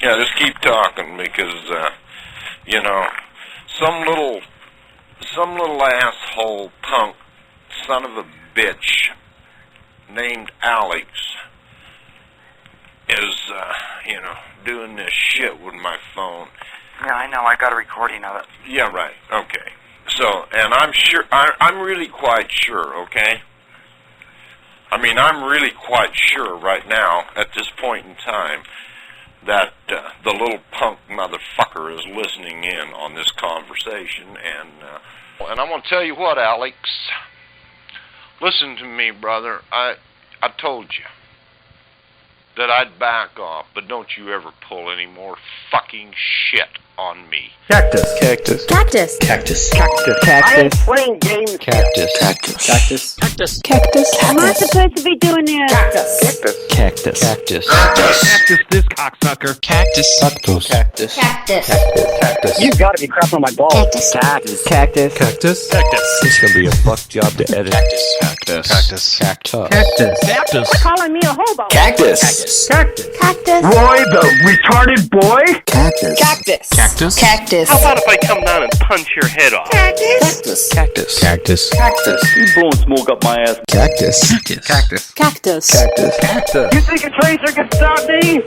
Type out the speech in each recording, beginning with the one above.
Yeah, just keep talking because, you know, some little asshole punk son of a bitch named Alex is, doing this shit with my phone. Yeah, I know. I got a recording of it. Yeah, right. Okay. So, and I'm really quite sure, okay? I mean, I'm really quite sure right now, at this point in time, that the little punk motherfucker is listening in on this conversation, and I'm going to tell you what, Alex. Listen to me, brother. I told you that I'd back off, but don't you ever pull any more fucking shit on me. Cactus. Cactus. Cactus. Cactus. Cactus. Cactus. I am playing games. Cactus. Cactus. Cactus. Cactus. Cactus. Am I supposed to be doing this? Cactus. Cactus. Cactus. Cactus, this cocksucker. Cactus. Cactus. Cactus. Cactus. Cactus. You've got to be crapping on my balls. Cactus. Cactus. Cactus. Cactus. Cactus. It's gonna be a fuck job to edit. Cactus. Cactus. Cactus. Cactus. Cactus. Cactus. They're calling me a hobo. Cactus. Cactus. Cactus. Roy, the retarded boy? Cactus. Cactus. Cactus. Cactus. How about if I come down and punch your head off? Cactus. Cactus. Cactus. Cactus. You blowing smoke up my ass. Cactus. Cactus. Cactus. Cactus. Cactus. Cactus. You think a tracer can stop me?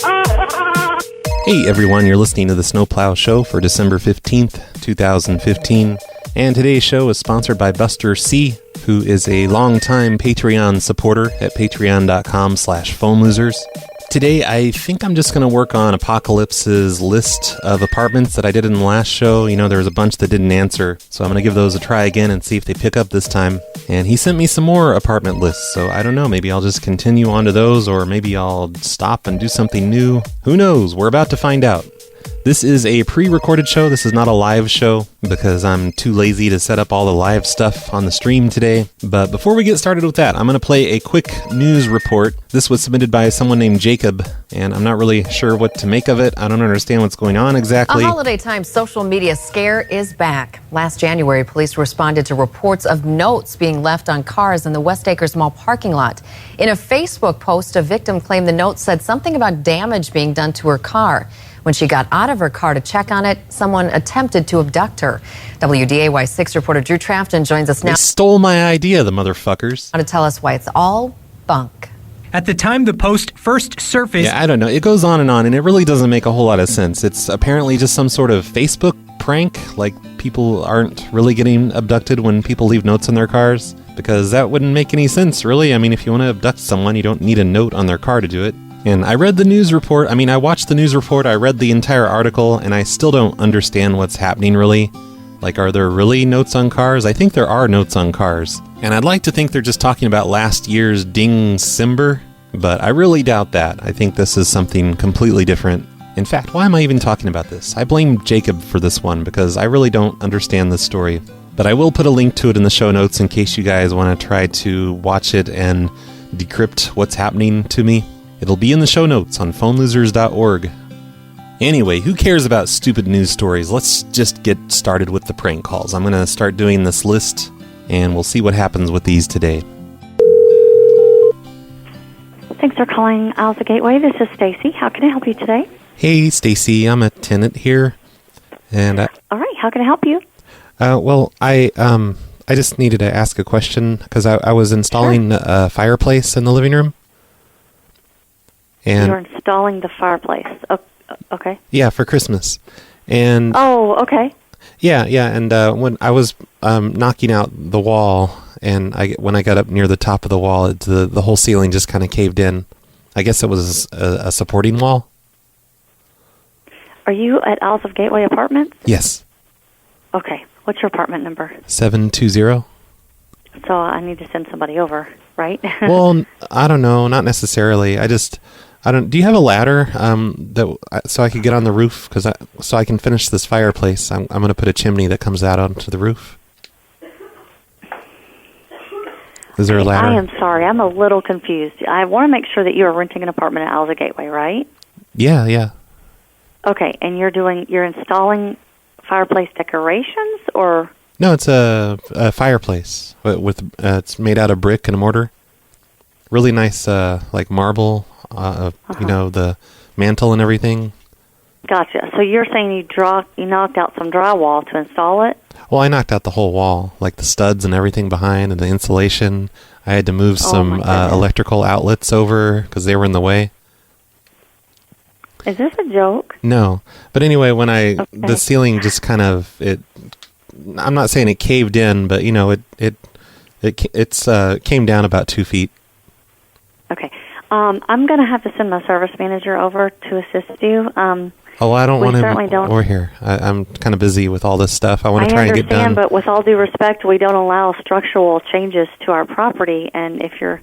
Hey everyone, you're listening to the Snowplow Show for December 15th, 2015. And today's show is sponsored by Buster C., who is a longtime Patreon supporter at patreon.com/phonelosers. Today, I think I'm just going to work on Apocalypse's list of apartments that I did in the last show. You know, there was a bunch that didn't answer, so I'm going to give those a try again and see if they pick up this time. And he sent me some more apartment lists, so I don't know, maybe I'll just continue on to those, or maybe I'll stop and do something new. Who knows? We're about to find out. This is a pre-recorded show. This is not a live show because I'm too lazy to set up all the live stuff on the stream today. But before we get started with that, I'm going to play a quick news report. This was submitted by someone named Jacob, and I'm not really sure what to make of it. I don't understand what's going on exactly. A holiday time social media scare is back. Last January, police responded to reports of notes being left on cars in the West Acres Mall parking lot. In a Facebook post, a victim claimed the note said something about damage being done to her car. When she got out of her car to check on it, someone attempted to abduct her. WDAY6 reporter Drew Trafton joins us now. They stole my idea, the motherfuckers. To tell us why it's all bunk. At the time the post first surfaced... Yeah, I don't know. It goes on, and it really doesn't make a whole lot of sense. It's apparently just some sort of Facebook prank, like people aren't really getting abducted when people leave notes in their cars, because that wouldn't make any sense, really. I mean, if you want to abduct someone, you don't need a note on their car to do it. And I read the news report. I mean, I watched the news report, I read the entire article, and I still don't understand what's happening, really. Like, are there really notes on cars? I think there are notes on cars. And I'd like to think they're just talking about last year's Ding Simber, but I really doubt that. I think this is something completely different. In fact, why am I even talking about this? I blame Jacob for this one, because I really don't understand this story. But I will put a link to it in the show notes in case you guys want to try to watch it and decrypt what's happening to me. It'll be in the show notes on phonelosers.org. Anyway, who cares about stupid news stories? Let's just get started with the prank calls. I'm going to start doing this list, and we'll see what happens with these today. Thanks for calling Alza Gateway. This is Stacy. How can I help you today? Hey, Stacy. I'm a tenant here. And all right. How can I help you? I just needed to ask a question because I was installing a fireplace in the living room. And you're installing the fireplace. Oh, okay. Yeah, for Christmas. And okay. Yeah, and when I was knocking out the wall, and when I got up near the top of the wall, the whole ceiling just kind of caved in. I guess it was a supporting wall. Are you at Owls of Gateway Apartments? Yes. Okay. What's your apartment number? 720. So I need to send somebody over, right? Well, I don't know. Not necessarily. Do you have a ladder so I could get on the roof? So I can finish this fireplace. I'm going to put a chimney that comes out onto the roof. Is there a ladder? I am sorry. I'm a little confused. I want to make sure that you are renting an apartment at Alza Gateway, right? Yeah. Okay, and you're installing fireplace decorations, or? No, it's a fireplace with it's made out of brick and mortar. Really nice, like marble. The mantle and everything. Gotcha. So you're saying you knocked out some drywall to install it? Well, I knocked out the whole wall, like the studs and everything behind and the insulation. I had to move some electrical outlets over because they were in the way. Is this a joke? No. But anyway, when the ceiling just kind of, I'm not saying it caved in, but, it came down about 2 feet. Okay. I'm going to have to send my service manager over to assist you. I don't want him don't. over here. I'm kind of busy with all this stuff. I want to try and get done. I understand, but with all due respect, we don't allow structural changes to our property, and if you're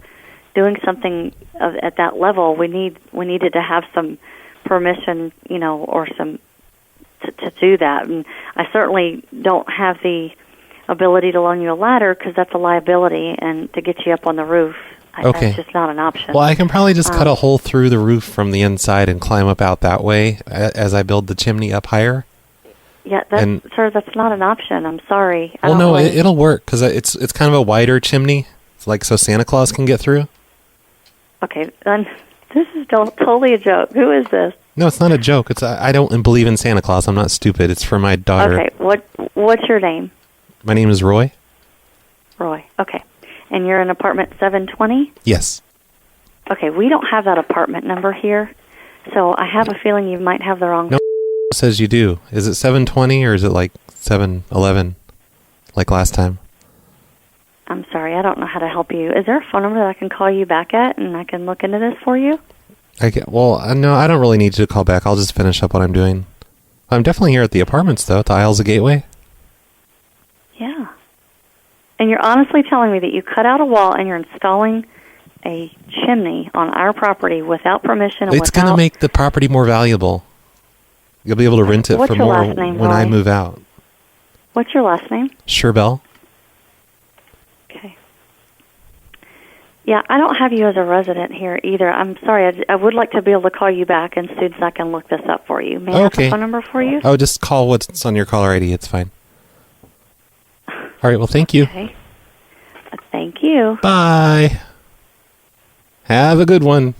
doing something at that level, we needed to have some permission, or some to do that. And I certainly don't have the ability to loan you a ladder because that's a liability, and to get you up on the roof. Okay. That's just not an option. Well, I can probably just cut a hole through the roof from the inside and climb up out that way as I build the chimney up higher. Yeah, sir, that's not an option. I'm sorry. It'll work because it's kind of a wider chimney, so Santa Claus can get through. Okay, then this is totally a joke. Who is this? No, it's not a joke. I don't believe in Santa Claus. I'm not stupid. It's for my daughter. Okay, what's your name? My name is Roy. Roy. Okay. And you're in apartment 720? Yes. Okay, we don't have that apartment number here, so I have a feeling you might have the wrong... No, it says you do. Is it 720 or is it like 711, like last time? I'm sorry, I don't know how to help you. Is there a phone number that I can call you back at and I can look into this for you? No, I don't really need you to call back. I'll just finish up what I'm doing. I'm definitely here at the apartments, though, at the Isles of Gateway. Yeah. And you're honestly telling me that you cut out a wall and you're installing a chimney on our property without permission? It's going to make the property more valuable. You'll be able to rent it for more when I move out. What's your last name? Sherbell. Okay. Yeah, I don't have you as a resident here either. I'm sorry. I would like to be able to call you back as soon as I can look this up for you. May I have a phone number for you? Oh, just call what's on your caller ID. It's fine. All right, well, thank you. Okay. Thank you. Bye. Have a good one.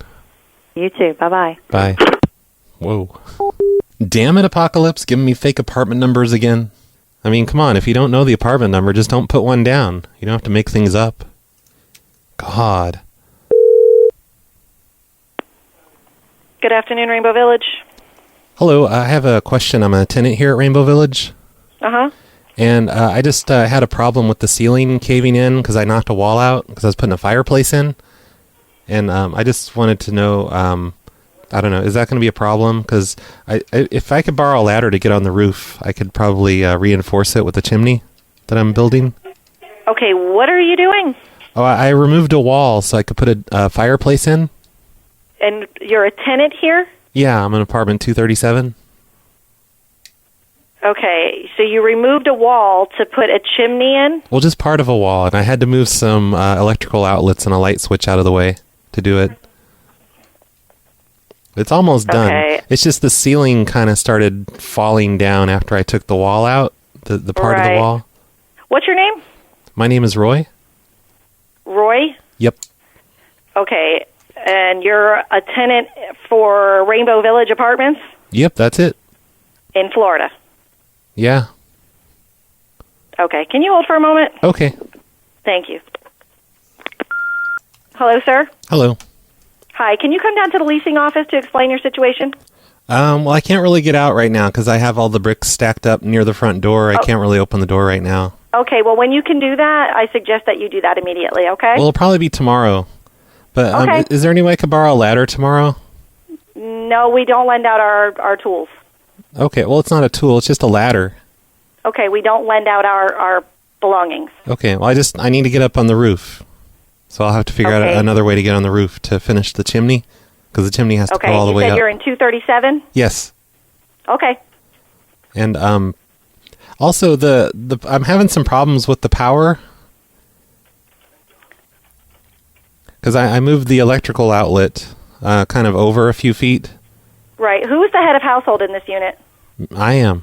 You too. Bye-bye. Bye. Whoa. Damn it, Apocalypse, giving me fake apartment numbers again. I mean, come on, if you don't know the apartment number, just don't put one down. You don't have to make things up. God. Good afternoon, Rainbow Village. Hello, I have a question. I'm a tenant here at Rainbow Village. Uh-huh. And I just had a problem with the ceiling caving in because I knocked a wall out because I was putting a fireplace in. And I just wanted to know, I don't know, is that going to be a problem? Because if I could borrow a ladder to get on the roof, I could probably reinforce it with the chimney that I'm building. Okay, what are you doing? Oh, I removed a wall so I could put a fireplace in. And you're a tenant here? Yeah, I'm in apartment 237. Okay, so you removed a wall to put a chimney in? Well, just part of a wall, and I had to move some electrical outlets and a light switch out of the way to do it. It's almost done. Okay. It's just the ceiling kind of started falling down after I took the wall out, the part of the wall. What's your name? My name is Roy. Roy? Yep. Okay, and you're a tenant for Rainbow Village Apartments? Yep, that's it. In Florida? Yeah. Okay, can you hold for a moment? Okay. Thank you. Hello, sir? Hello. Hi, can you come down to the leasing office to explain your situation? Well, I can't really get out right now because I have all the bricks stacked up near the front door. I can't really open the door right now. Okay, well, when you can do that, I suggest that you do that immediately, okay? Well, it'll probably be tomorrow. But Okay. Is there any way I could borrow a ladder tomorrow? No, we don't lend out our tools. Okay, well, it's not a tool. It's just a ladder. Okay, we don't lend out our belongings. Okay, well, I need to get up on the roof. So I'll have to figure out another way to get on the roof to finish the chimney, because the chimney has to go all the way up. Okay, you said you're in 237? Yes. Okay. And also, I'm having some problems with the power, because I moved the electrical outlet kind of over a few feet. Right. Who's the head of household in this unit? I am.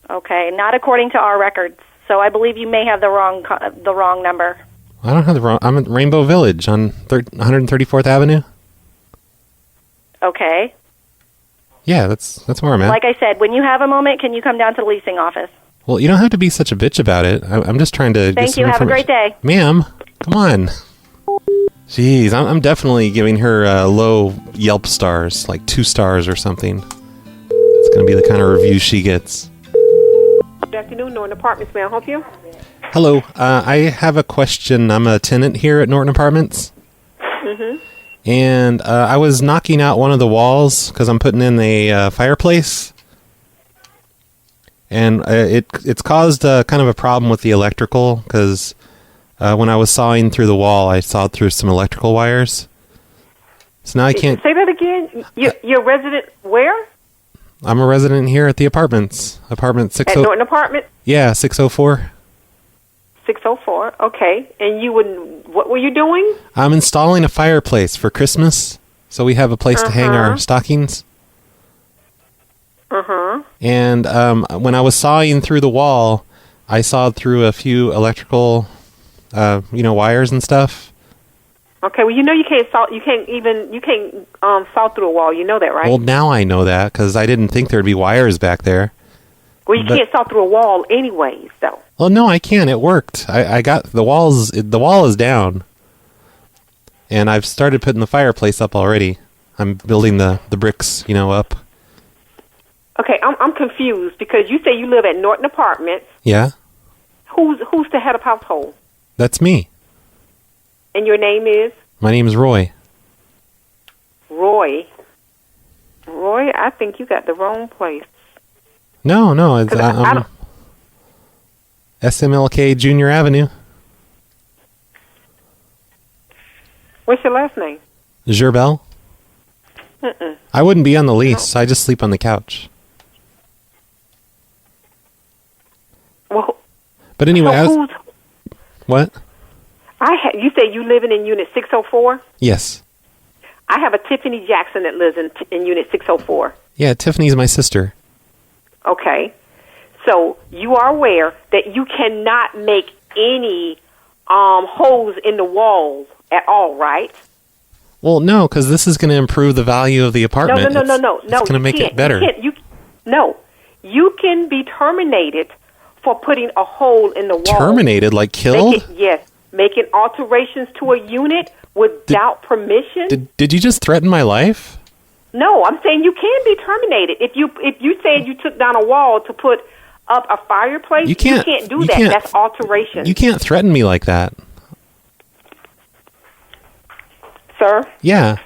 Okay, not according to our records. So I believe you may have the wrong number. I don't have the wrong... I'm at Rainbow Village on 134th Avenue. Okay. Yeah, that's where I'm at. Like I said, when you have a moment, can you come down to the leasing office? Well, you don't have to be such a bitch about it. I'm just trying to. Thank you. Have a great day, ma'am. Come on. Jeez, I'm definitely giving her low Yelp stars, like 2 stars or something. It's going to be the kind of review she gets. Good afternoon, Norton Apartments. May I help you? Hello, I have a question. I'm a tenant here at Norton Apartments. Mm-hmm. And I was knocking out one of the walls because I'm putting in a fireplace. And it's caused kind of a problem with the electrical because when I was sawing through the wall, I sawed through some electrical wires. So now I can't... Say that again? You're a resident where? I'm a resident here at the apartments. Apartment 60... At Norton Apartment? Yeah, 604. 604, okay. And what were you doing? I'm installing a fireplace for Christmas, so we have a place to hang our stockings. Uh-huh. And when I was sawing through the wall, I sawed through a few electrical, wires and stuff. Okay, well, you know you can't saw through a wall. You know that, right? Well, now I know that because I didn't think there'd be wires back there. Well, you can't saw through a wall anyways, though. Well, no, I can. It worked. I got the walls. The wall is down, and I've started putting the fireplace up already. I'm building the bricks, up. Okay, I'm confused because you say you live at Norton Apartments. Yeah. Who's the head of household? That's me. And your name is? My name is Roy. Roy, I think you got the wrong place. No, it's SMLK Junior Avenue. What's your last name? Gerbel. Mm-mm. I wouldn't be on the lease. No. I just sleep on the couch. Well, but anyway, what? You say you living in Unit 604? Yes. I have a Tiffany Jackson that lives in Unit 604. Yeah, Tiffany's my sister. Okay. So you are aware that you cannot make any holes in the walls at all, right? Well, no, because this is going to improve the value of the apartment. No. It's going to make it better. You can be terminated for putting a hole in the wall. Terminated, like killed? Yes. Making alterations to a unit without permission. Did you just threaten my life? No, I'm saying you can be terminated. If you said you took down a wall to put up a fireplace, you can't do that. That's alteration. You can't threaten me like that. Sir? Yeah.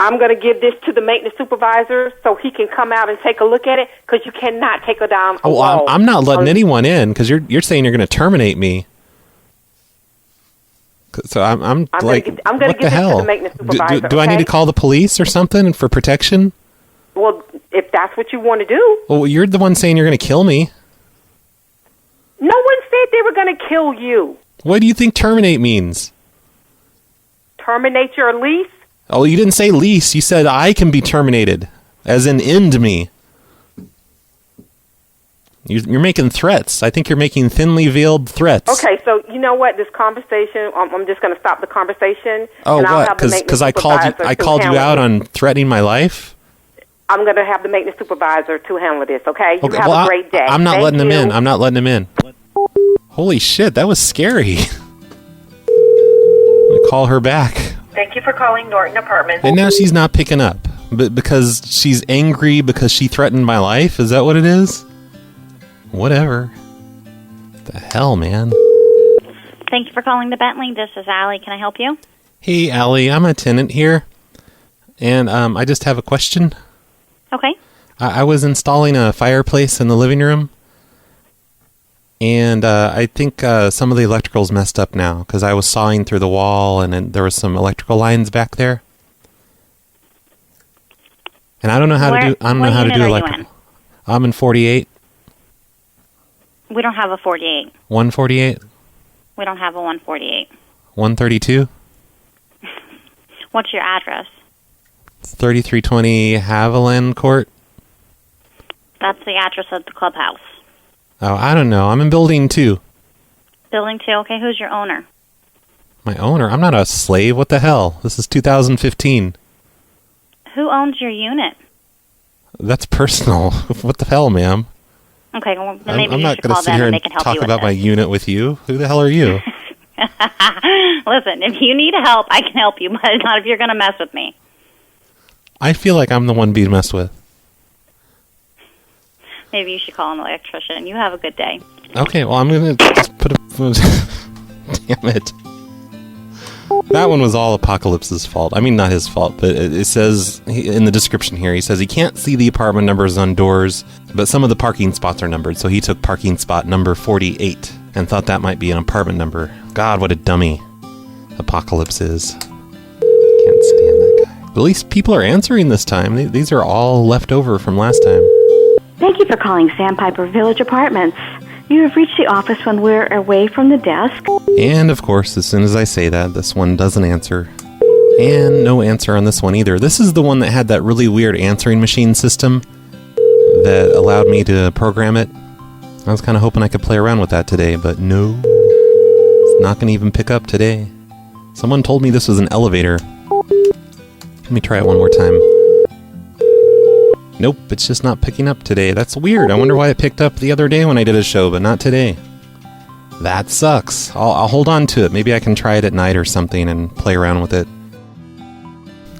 I'm going to give this to the maintenance supervisor so he can come out and take a look at it because you cannot take it down a wall. I'm not letting anyone in because you're saying you're going to terminate me. So I'm like, I'm going to give this to the maintenance supervisor. Do I need to call the police or something for protection? Well, if that's what you want to do. Well, you're the one saying you're going to kill me. No one said they were going to kill you. What do you think terminate means? Terminate your lease? Oh, you didn't say lease. You said I can be terminated, as in end me. You're making threats. I think you're making thinly veiled threats. Okay, so you know what? This conversation, I'm just going to stop the conversation. Oh, what? Because I called you out on threatening my life? I'm going to have the maintenance supervisor to handle this, okay? You have a great day. I'm not letting him in. I'm not letting him in. Holy shit, that was scary. I'm going to call her back. Thank you for calling Norton Apartments. And now she's not picking up. But because she's angry because she threatened my life? Is that what it is? Whatever. What the hell, man? Thank you for calling the Bentley. This is Allie. Can I help you? Hey, Allie. I'm a tenant here. And I just have a question. Okay. I was installing a fireplace in the living room. And I think some of the electrical's messed up now. Because I was sawing through the wall and there was some electrical lines back there. And I don't know how to do electrical. I'm in 48. We don't have a 48. 148? We don't have a 148. 132? What's your address? 3320 Haviland Court. That's the address of the clubhouse. Oh, I don't know. I'm in building 2. Building 2? Okay, who's your owner? My owner? I'm not a slave. What the hell? This is 2015. Who owns your unit? That's personal. What the hell, ma'am? Okay, well, then maybe I'm you not should going to call sit them here and and they can help talk you with about my this. unit with you. Who the hell are you? Listen, if you need help, I can help you, but not if you're going to mess with me. I feel like I'm the one being messed with. Maybe you should call an electrician. You have a good day. Okay, well, I'm going to just put a... Damn it. That one was all Apocalypse's fault. I mean, not his fault, but it says in the description here, he says he can't see the apartment numbers on doors, but some of the parking spots are numbered, so he took parking spot number 48 and thought that might be an apartment number. God, what a dummy Apocalypse is. Can't stand that guy. But at least people are answering this time. These are all left over from last time. Thank you for calling Sandpiper Village Apartments. You have reached the office when we're away from the desk. And, of course, as soon as I say that, this one doesn't answer. And no answer on this one either. This is the one that had that really weird answering machine system that allowed me to program it. I was kind of hoping I could play around with that today, but no. It's not going to even pick up today. Someone told me this was an elevator. Let me try it one more time. Nope, it's just not picking up today. That's weird. I wonder why it picked up the other day when I did a show, but not today. That sucks. I'll hold on to it. Maybe I can try it at night or something and play around with it.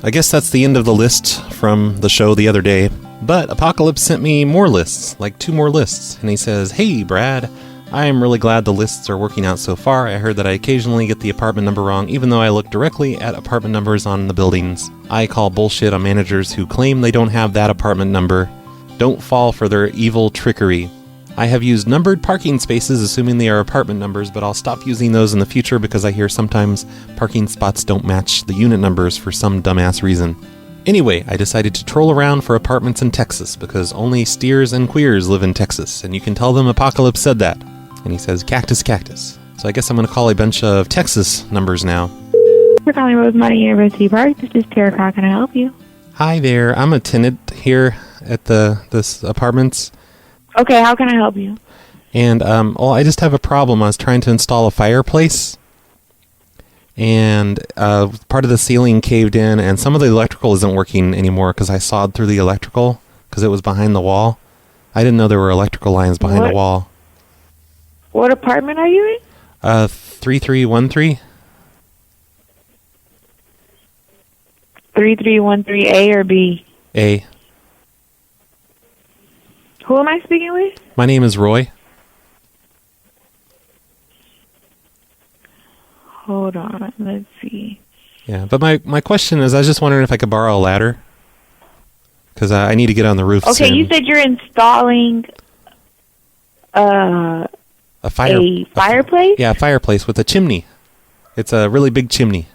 I guess that's the end of the list from the show the other day. But Apocalypse sent me more lists, like 2 more lists. And he says, "Hey, Brad, I am really glad the lists are working out so far. I heard that I occasionally get the apartment number wrong, even though I look directly at apartment numbers on the buildings. I call bullshit on managers who claim they don't have that apartment number. Don't fall for their evil trickery. I have used numbered parking spaces assuming they are apartment numbers, but I'll stop using those in the future because I hear sometimes parking spots don't match the unit numbers for some dumbass reason. Anyway, I decided to troll around for apartments in Texas because only steers and queers live in Texas, and you can tell them Apocalypse said that." And he says, "Cactus, cactus." So I guess I'm going to call a bunch of Texas numbers now. We're calling Rosemont University Park. This is Tara. How can I help you? Hi there. I'm a tenant here at this apartments. Okay, how can I help you? And, I just have a problem. I was trying to install a fireplace. And part of the ceiling caved in, and some of the electrical isn't working anymore because I sawed through the electrical because it was behind the wall. I didn't know there were electrical lines behind the wall. What apartment are you in? 3313. 3313 A or B? A. Who am I speaking with? My name is Roy. Hold on, let's see. Yeah, but my question is, I was just wondering if I could borrow a ladder because I need to get on the roof soon. Okay, you said you're installing a fireplace? Yeah, a fireplace with a chimney. It's a really big chimney.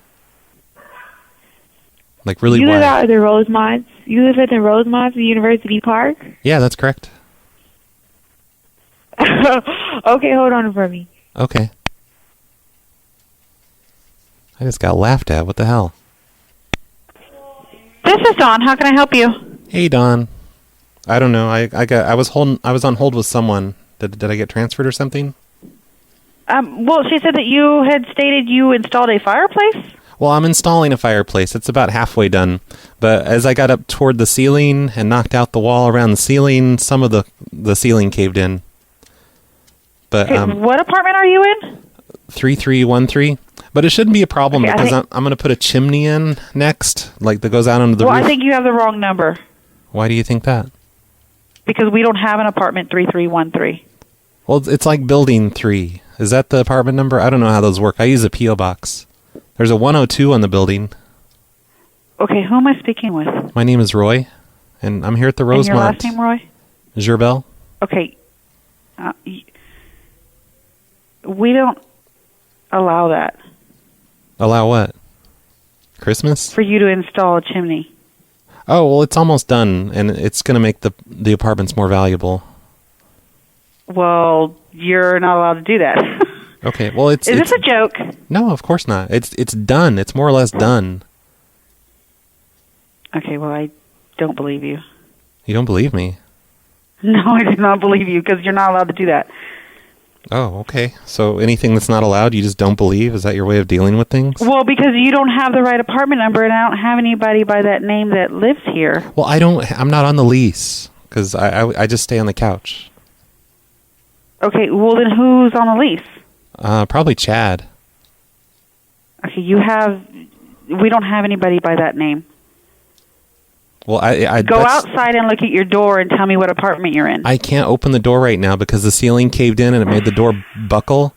Like really You wide. live out at the Rosemont? You live at the Rosemont University Park? Yeah, that's correct. Okay, hold on for me. Okay. I just got laughed at. What the hell? This is Dawn. How can I help you? Hey, Don. I don't know. I was on hold with someone. Did I get transferred or something? Well, she said that you had stated you installed a fireplace? Well, I'm installing a fireplace. It's about halfway done. But as I got up toward the ceiling and knocked out the wall around the ceiling, some of the ceiling caved in. But what apartment are you in? 3313. But it shouldn't be a problem because I'm going to put a chimney in next, like that goes out onto the roof. I think you have the wrong number. Why do you think that? Because we don't have an apartment 3313. Well, it's like building 3. Is that the apartment number? I don't know how those work. I use a P.O. box. There's a 102 on the building. Okay, who am I speaking with? My name is Roy, and I'm here at the Rosemont. And your last name, Roy? Gerbel. Okay. We don't allow that. Allow what? Christmas? For you to install a chimney. Oh, well, it's almost done, and it's going to make the apartments more valuable. Well, you're not allowed to do that. Okay, well, Is this a joke? No, of course not. It's done. It's more or less done. Okay, well, I don't believe you. You don't believe me? No, I do not believe you because you're not allowed to do that. Oh, okay. So anything that's not allowed, you just don't believe? Is that your way of dealing with things? Well, because you don't have the right apartment number, and I don't have anybody by that name that lives here. Well, I'm not on the lease, because I just stay on the couch. Okay, well then who's on the lease? Probably Chad. Okay, we don't have anybody by that name. Well, I go outside and look at your door and tell me what apartment you're in. I can't open the door right now because the ceiling caved in and it made the door buckle,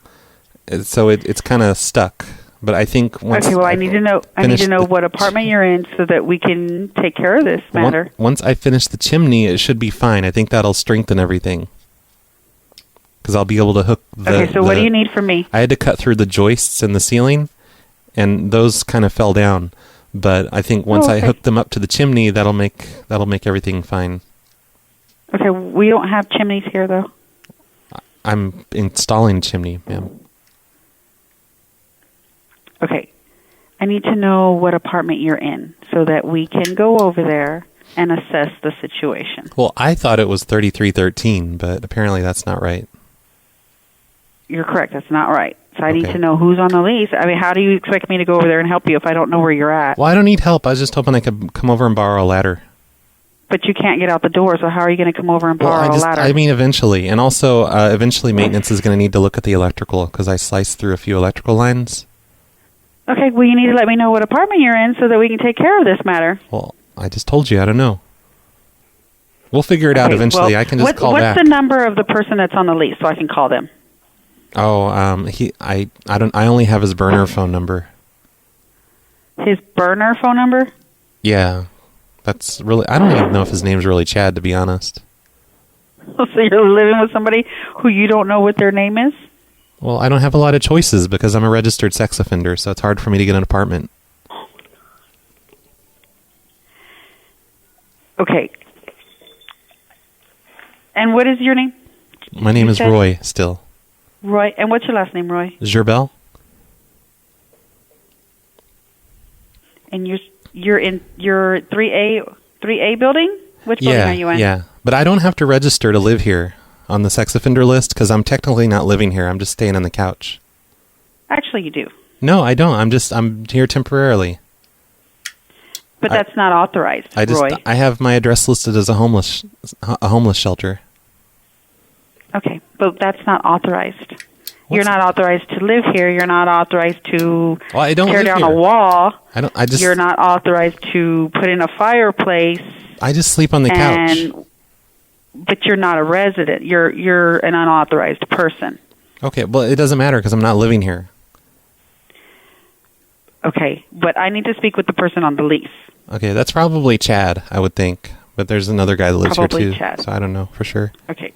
so it's kind of stuck. But I think once I need to know. I need to know what apartment you're in so that we can take care of this matter. Once I finish the chimney, it should be fine. I think that'll strengthen everything because I'll be able to hook. Okay, so what do you need from me? I had to cut through the joists in the ceiling, and those kind of fell down. But I think once I hook them up to the chimney, that'll make everything fine. Okay, we don't have chimneys here, though. I'm installing a chimney, ma'am. Okay, I need to know what apartment you're in so that we can go over there and assess the situation. Well, I thought it was 3313, but apparently that's not right. You're correct. That's not right. So I need to know who's on the lease. I mean, how do you expect me to go over there and help you if I don't know where you're at? Well, I don't need help. I was just hoping I could come over and borrow a ladder. But you can't get out the door, so how are you going to come over and borrow a ladder? I mean, eventually. And also, eventually maintenance is going to need to look at the electrical because I sliced through a few electrical lines. Okay, well, you need to let me know what apartment you're in so that we can take care of this matter. Well, I just told you. I don't know. We'll figure it out eventually. Well, I can just call back. What's the number of the person that's on the lease so I can call them? Oh, I only have his burner phone number. His burner phone number? Yeah. That's really, I don't even know if his name's really Chad, to be honest. So you're living with somebody who you don't know what their name is? Well, I don't have a lot of choices because I'm a registered sex offender, so it's hard for me to get an apartment. Okay. And what is your name? My name is Roy, still. Roy. And what's your last name, Roy? Gerbel. And you're in your 3A building? Which building are you in? Yeah. But I don't have to register to live here on the sex offender list because I'm technically not living here. I'm just staying on the couch. Actually, you do. No, I don't. I'm here temporarily. But that's not authorized, Roy. I have my address listed as a homeless shelter. Okay, but that's not authorized. You're not authorized to live here. You're not authorized to tear down a wall. You're not authorized to put in a fireplace. I just sleep on the couch. But you're not a resident. You're an unauthorized person. Okay, well, it doesn't matter because I'm not living here. Okay, but I need to speak with the person on the lease. Okay, that's probably Chad, I would think. But there's another guy that lives here too, Chad. so I don't know for sure. Okay.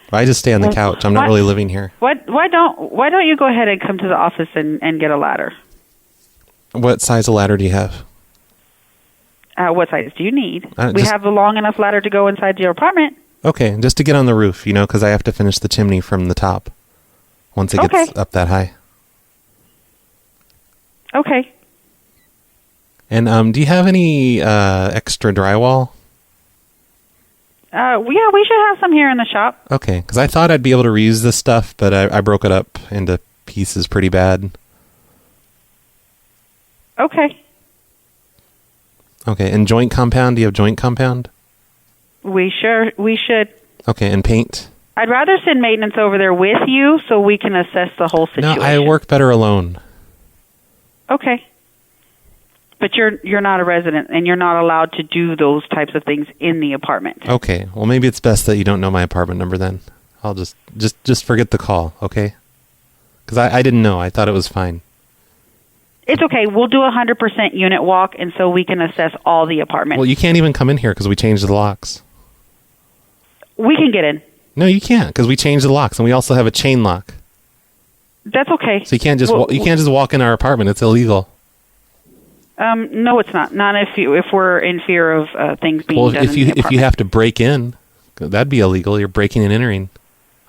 But I just stay on the couch. I'm not really living here. Why don't you go ahead and come to the office and get a ladder? What size of ladder do you have? What size do you need? We have a long enough ladder to go inside your apartment. Okay, just to get on the roof, because I have to finish the chimney from the top once it gets up that high. Okay. And do you have any extra drywall? Yeah, we should have some here in the shop. Okay, because I thought I'd be able to reuse this stuff, but I broke it up into pieces pretty bad. Okay. Okay, and joint compound? Do you have joint compound? We should. Okay, and paint? I'd rather send maintenance over there with you so we can assess the whole situation. No, I work better alone. Okay. But you're not a resident, and you're not allowed to do those types of things in the apartment. Okay, well maybe it's best that you don't know my apartment number then. I'll just forget the call, okay? Because I didn't know. I thought it was fine. It's okay. We'll do a 100% unit walk, and so we can assess all the apartments. Well, you can't even come in here because we changed the locks. We can get in. No, you can't because we changed the locks, and we also have a chain lock. That's okay. So you can't just walk in our apartment. It's illegal. No, it's not. Not if we're in fear of things being done in the apartment. If you have to break in, that'd be illegal. You're breaking and entering.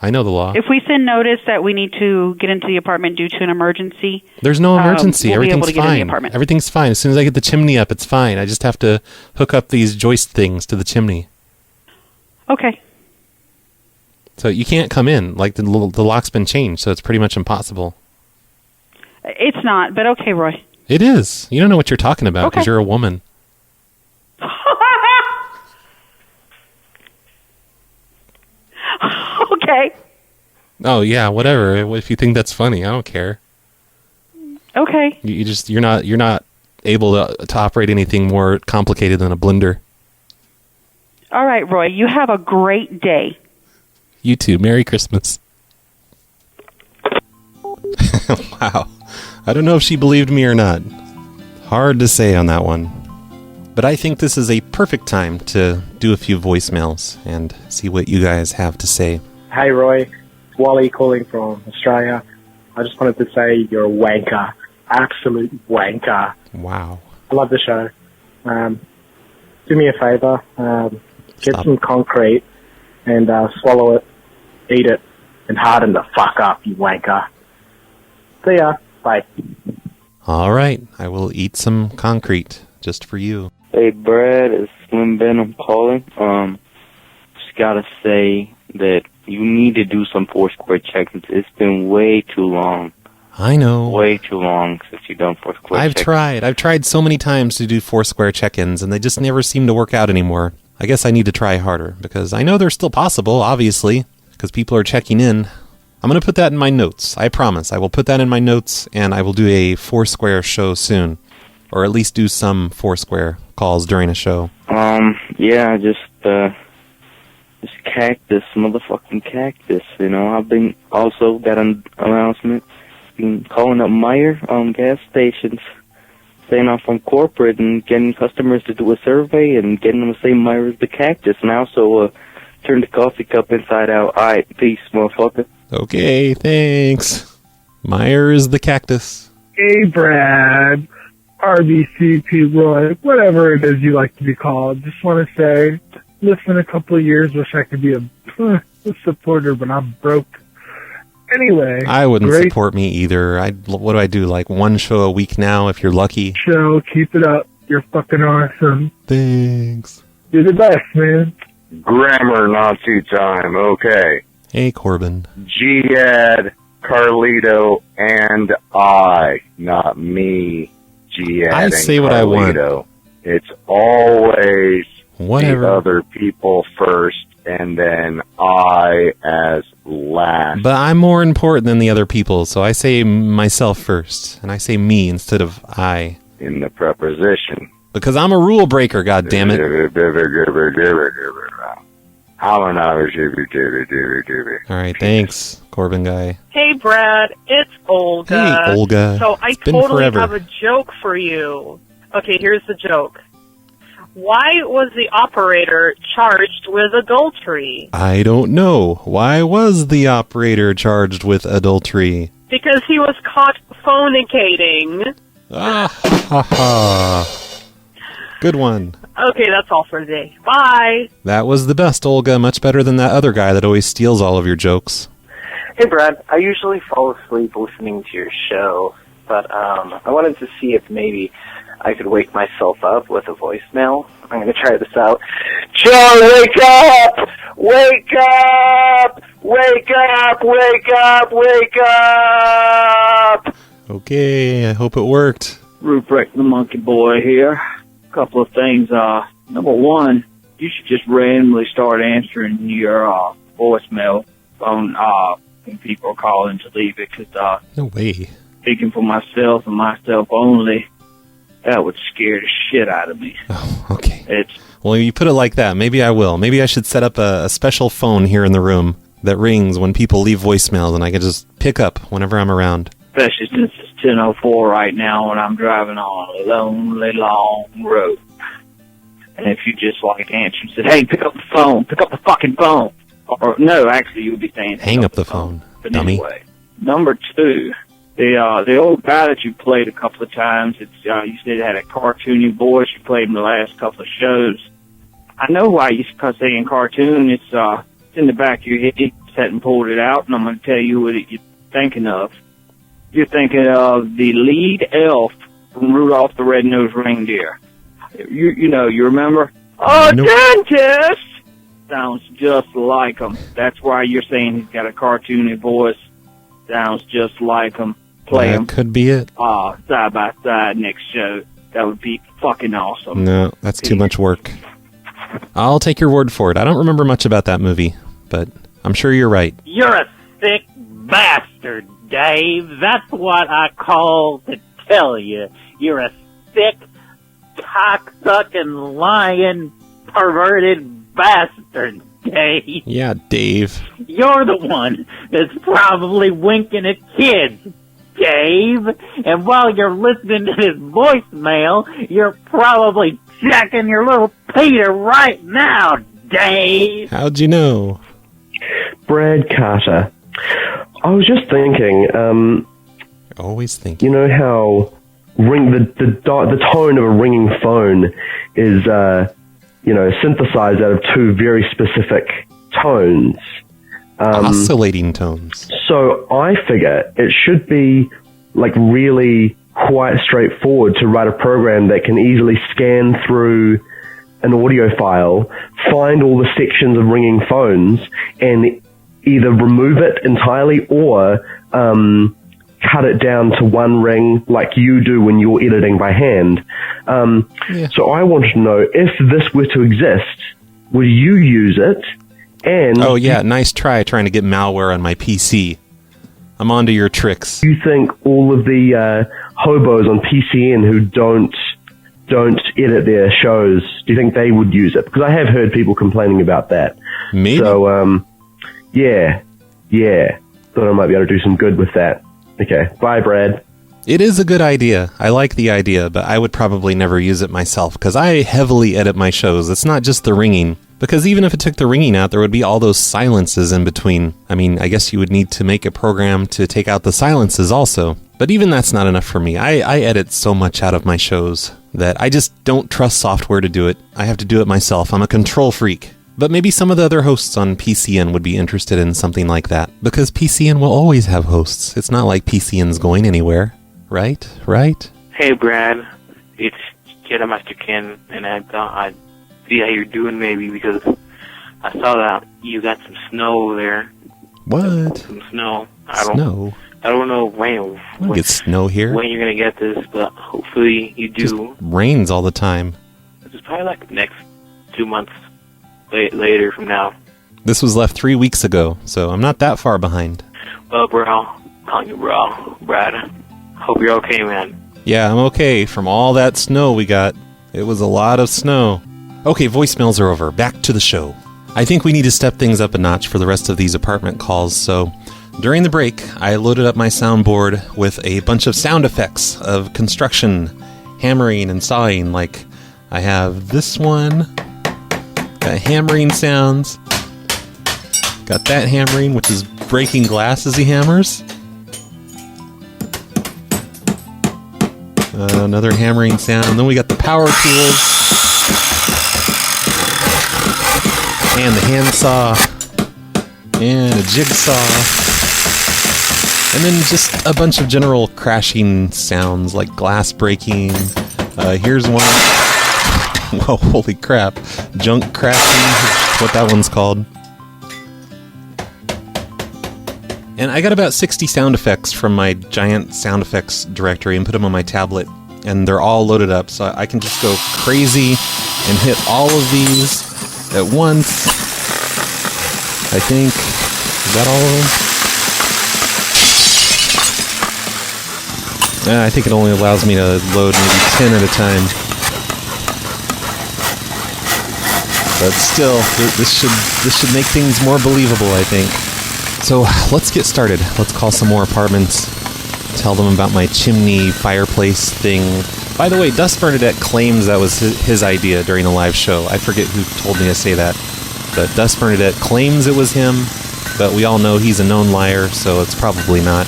I know the law. If we send notice that we need to get into the apartment due to an emergency, there's no emergency. We'll Everything's be able to get in the fine. apartment. Everything's fine. As soon as I get the chimney up, it's fine. I just have to hook up these joist things to the chimney. Okay. So you can't come in. Like, the lock's been changed, so it's pretty much impossible. It's not, but okay, Roy. It is. You don't know what you're talking about because you're a woman. Okay. Oh, yeah, whatever. If you think that's funny, I don't care. Okay. You're not able to operate anything more complicated than a blender. All right, Roy, you have a great day. You too. Merry Christmas. Wow. I don't know if she believed me or not. Hard to say on that one. But I think this is a perfect time to do a few voicemails and see what you guys have to say. Hey, Roy. It's Wally calling from Australia. I just wanted to say you're a wanker. Absolute wanker. Wow. I love the show. Do me a favor. Get some concrete and swallow it, eat it, and harden the fuck up, you wanker. See ya. Bye. All right. I will eat some concrete just for you. Hey, Brad. It's Slim Ben. I'm calling. Just gotta say that you need to do some Foursquare check-ins. It's been way too long. I know. Way too long since you've done Foursquare check-ins. I've tried so many times to do Foursquare check-ins, and they just never seem to work out anymore. I guess I need to try harder, because I know they're still possible, obviously, because people are checking in. I'm going to put that in my notes. I promise. I will put that in my notes, and I will do a Foursquare show soon. Or at least do some Foursquare calls during a show. Yeah, just cactus, motherfucking cactus, you know. I've been also got an announcement. Been calling up Meijer gas stations, staying off from corporate and getting customers to do a survey and getting them to say Meijer is the cactus. And I also turned the coffee cup inside out. All right, peace, motherfucker. Okay, thanks. Meijer is the cactus. Hey, Brad. RBCP Roy, whatever it is you like to be called. Just want to say, listen, a couple of years, wish I could be a supporter, but I'm broke. Anyway. I wouldn't support me either. What do I do, like one show a week now, if you're lucky? Show, keep it up. You're fucking awesome. Thanks. You're the best, man. Grammar Nazi time, okay. Hey, Corbin. G-Ed, Carlito, and I, not me. G-Ed I and say Carlito. What I want. It's always whatever. The other people first, and then I as last. But I'm more important than the other people, so I say myself first, and I say me instead of I. In the preposition. Because I'm a rule breaker, goddammit. Alright, thanks, Corbin guy. Hey, Brad, it's Olga. Hey, Olga. So I It's been totally forever. have a joke for you. Okay, here's the joke. Why was the operator charged with adultery? I don't know. Why was the operator charged with adultery? Because he was caught fornicating. Ah, ha, ha. Good one. Okay, that's all for today. Bye. That was the best, Olga. Much better than that other guy that always steals all of your jokes. Hey, Brad. I usually fall asleep listening to your show, but I wanted to see if maybe I could wake myself up with a voicemail. I'm going to try this out. Joe, wake up! Wake up! Wake up! Wake up! Wake up! Okay, I hope it worked. Rupert the Monkey Boy here. Couple of things. Number one, you should just randomly start answering your voicemail phone when people are calling to leave it. Cause, no way. Speaking for myself and myself only, that would scare the shit out of me. Oh, okay. Well, you put it like that. Maybe I will. Maybe I should set up a special phone here in the room that rings when people leave voicemails, and I can just pick up whenever I'm around. Especially since it's 10:04 right now and I'm driving on a lonely, long road. And if you just answer and said, hey, pick up the phone, pick up the fucking phone. Or, no, actually, you would be saying, hang up the phone, but dummy. Anyway. Number two, the old guy that you played a couple of times, you said it had a cartoony voice. You played him the last couple of shows. I know why you saying cartoon. It's in the back of your head. You sat and pulled it out, and I'm going to tell you what you're thinking of. You're thinking of the lead elf from Rudolph the Red-Nosed Reindeer. You remember? Oh, Nope. dentist! sounds just like him. That's why you're saying he's got a cartoony voice. Sounds just like him. Play him. That could be it. Side by side next show. That would be fucking awesome. No, that's too much work. I'll take your word for it. I don't remember much about that movie, but I'm sure you're right. You're a sick bastard, Dave. That's what I call to tell you. You're a sick, cocksucking, lying, perverted bastard, Dave. Yeah, Dave. You're the one that's probably winking at kids, Dave. And while you're listening to this voicemail, you're probably checking your little Peter right now, Dave. How'd you know? Brad Carter. I was just thinking, always thinking. You know how the tone of a ringing phone is, synthesized out of two very specific tones. Oscillating tones. So I figure it should be really quite straightforward to write a program that can easily scan through an audio file, find all the sections of ringing phones, and either remove it entirely or cut it down to one ring like you do when you're editing by hand. So I wanted to know, if this were to exist, would you use it? And oh yeah, nice trying to get malware on my PC. I'm onto your tricks. You think all of the hobos on PCN who don't edit their shows, do you think they would use it? Because I have heard people complaining about that. Maybe. So, yeah. Thought I might be able to do some good with that. Okay, bye, Brad. It is a good idea. I like the idea, but I would probably never use it myself, because I heavily edit my shows. It's not just the ringing. Because even if it took the ringing out, there would be all those silences in between. I mean, I guess you would need to make a program to take out the silences also. But even that's not enough for me. I edit so much out of my shows that I just don't trust software to do it. I have to do it myself. I'm a control freak. But maybe some of the other hosts on PCN would be interested in something like that. Because PCN will always have hosts. It's not like PCN's going anywhere. Right? Hey, Brad. It's Jedi Master Ken, and I thought I'd see how you're doing maybe, because I saw that you got some snow there. What? Some snow. Snow? I don't know when Get snow here? when you're going to get this, but hopefully you do. Just rains all the time. It's probably like the next 2 months later from now. This was left 3 weeks ago, so I'm not that far behind. Well, bro, calling you bro, Brad. Hope you're okay, man. Yeah, I'm okay. From all that snow we got, it was a lot of snow. Okay, voicemails are over. Back to the show. I think we need to step things up a notch for the rest of these apartment calls, so during the break, I loaded up my soundboard with a bunch of sound effects of construction, hammering and sawing. Like, I have this one, got hammering sounds, got that hammering, which is breaking glass as he hammers. Another hammering sound. And then we got the power tools. And the handsaw. And a jigsaw. And then just a bunch of general crashing sounds like glass breaking. Here's one. Whoa, holy crap. Junk crashing is what that one's called. And I got about 60 sound effects from my giant sound effects directory and put them on my tablet. And they're all loaded up, so I can just go crazy and hit all of these at once. I think. Is that all of them? I think it only allows me to load maybe 10 at a time. But still, this should make things more believable, I think. So let's get started. Let's call some more apartments. Tell them about my chimney fireplace thing. By the way, Dust Bernadette claims that was his idea during a live show. I forget who told me to say that. But Dust Bernadette claims it was him, but we all know he's a known liar, so it's probably not.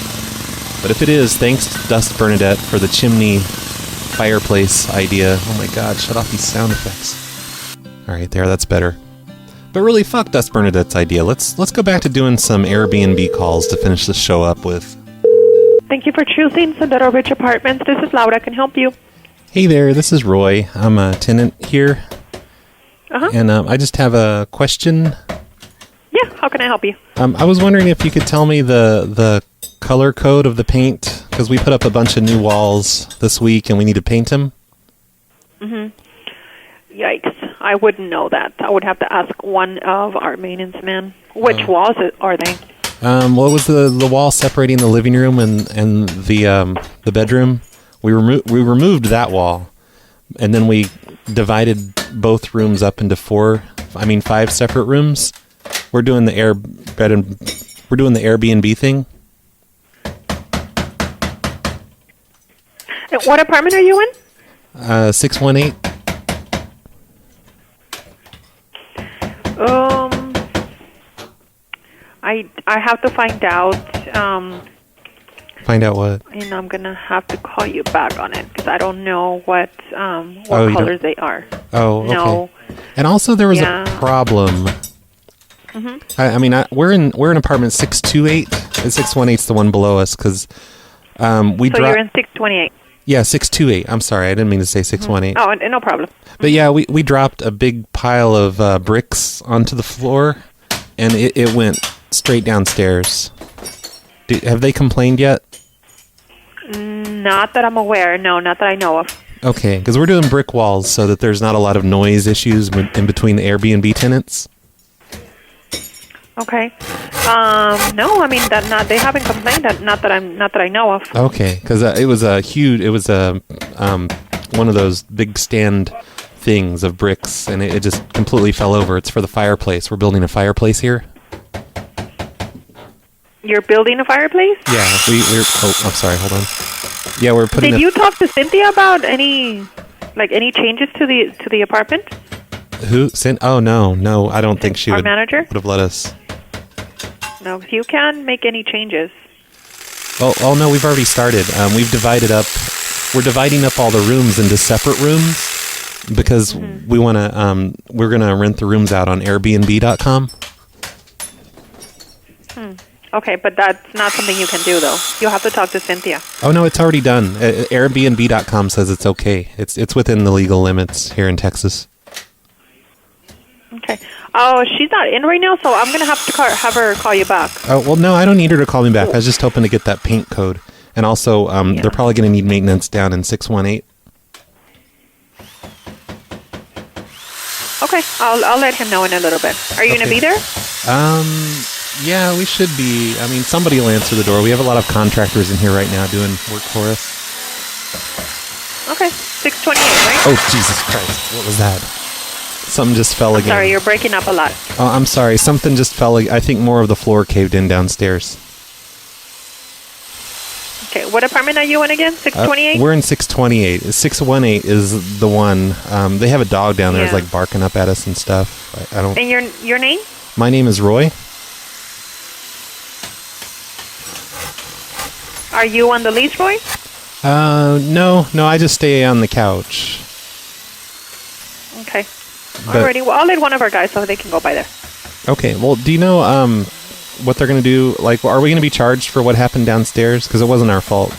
But if it is, thanks to Dust Bernadette for the chimney fireplace idea. Oh my god, shut off these sound effects. Alright, there, that's better. But really, fuck Dust Bernadette's idea. Let's go back to doing some Airbnb calls to finish the show up with. Thank you for choosing Sendero Ridge Apartments. This is Laura. Can I help you? Hey there, this is Roy. I'm a tenant here. And I just have a question. Yeah, how can I help you? I was wondering if you could tell me the color code of the paint, because we put up a bunch of new walls this week and we need to paint them. Yikes. I wouldn't know that. I would have to ask one of our maintenance men. Which walls are they? What was the wall separating the living room and the bedroom? We removed that wall, and then we divided both rooms up into 5 separate rooms. We're doing the Airbnb thing. What apartment are you in? 618. I have to find out. Find out what? And I'm gonna have to call you back on it because I don't know what colors they are. Oh, okay. No. And also there was a problem. We're in apartment 628. 618's the one below us because we. So you're in 628. Yeah, 628. I'm sorry, I didn't mean to say 618. Oh, no problem. But yeah, we dropped a big pile of bricks onto the floor, and it went straight downstairs. Have they complained yet? Not that I'm aware. No, not that I know of. Okay, because we're doing brick walls so that there's not a lot of noise issues in between the Airbnb tenants. Okay. No, they haven't complained. Not that I know of. Okay, because it was one of those big stand things of bricks, and it just completely fell over. It's for the fireplace. We're building a fireplace here. You're building a fireplace? Yeah, we're. Oh, I'm sorry. Hold on. Yeah, we're putting. Did you talk to Cynthia about any changes to the apartment? Who? Oh no, I don't think she Our would. Manager? Would have let us. No, you can't make any changes. Oh no, we've already started. We've divided up. We're dividing up all the rooms into separate rooms because we want to. We're gonna rent the rooms out on Airbnb.com. Okay, but that's not something you can do though. You'll have to talk to Cynthia. Oh no, it's already done. Airbnb.com says it's okay. It's within the legal limits here in Texas. Okay. Oh, she's not in right now, so I'm gonna have to have her call you back. Oh well, no, I don't need her to call me back. I was just hoping to get that paint code, and also they're probably going to need maintenance down in 618. Okay, I'll let him know in a little bit. Are you gonna be there? Yeah, we should be. Somebody will answer the door. We have a lot of contractors in here right now doing work for us. Okay, 628, right? Oh Jesus Christ! What was that? Something just fell again. Sorry, you're breaking up a lot. Oh, I'm sorry. Something just fell. I think more of the floor caved in downstairs. Okay, what apartment are you in again? 628? We're in 628. 618 is the one. They have a dog down there that's like barking up at us and stuff. I don't. And your name? My name is Roy. Are you on the lease, Roy? No. I just stay on the couch. Okay. Alrighty. Well, I'll let one of our guys so they can go by there. Okay. Well, do you know what they're going to do? Like, are we going to be charged for what happened downstairs? Because it wasn't our fault.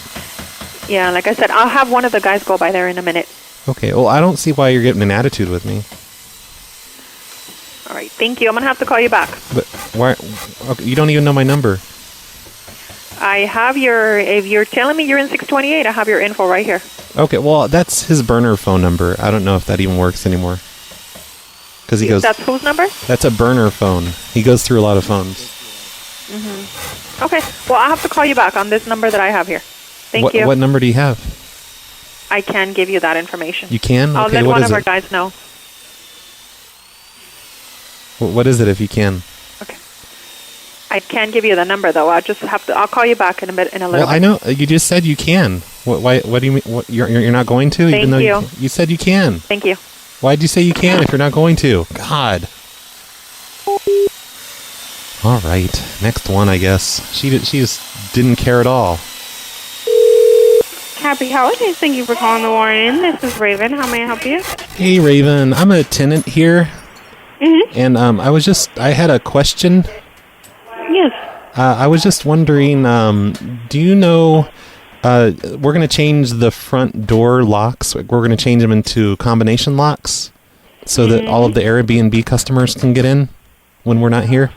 Yeah, like I said, I'll have one of the guys go by there in a minute. Okay. Well, I don't see why you're getting an attitude with me. All right. Thank you. I'm going to have to call you back. But why? Okay, you don't even know my number. I have if you're telling me you're in 628, I have your info right here. Okay. Well, that's his burner phone number. I don't know if that even works anymore. Because he goes. That's whose number? That's a burner phone. He goes through a lot of phones. Okay. Well, I'll have to call you back on this number that I have here. Thank you. What number do you have? I can give you that information. You can? I'll Okay, let what one is of our it? guys know. What is it if you can? I can't give you the number though. I'll call you back in a little Well, bit. I know you just said you can. What do you mean? What, you're not going to? Thank even though you. You said you can. Thank you. Why'd you say you can if you're not going to? God. All right, next one, I guess. She just didn't care at all. Happy holidays. Thank you for calling the Warren Inn. This is Raven. How may I help you? Hey, Raven. I'm a tenant here. And I had a question. Yes. I was just wondering, do you know, we're going to change the front door locks. We're going to change them into combination locks. so that all of the Airbnb customers can get in when we're not here.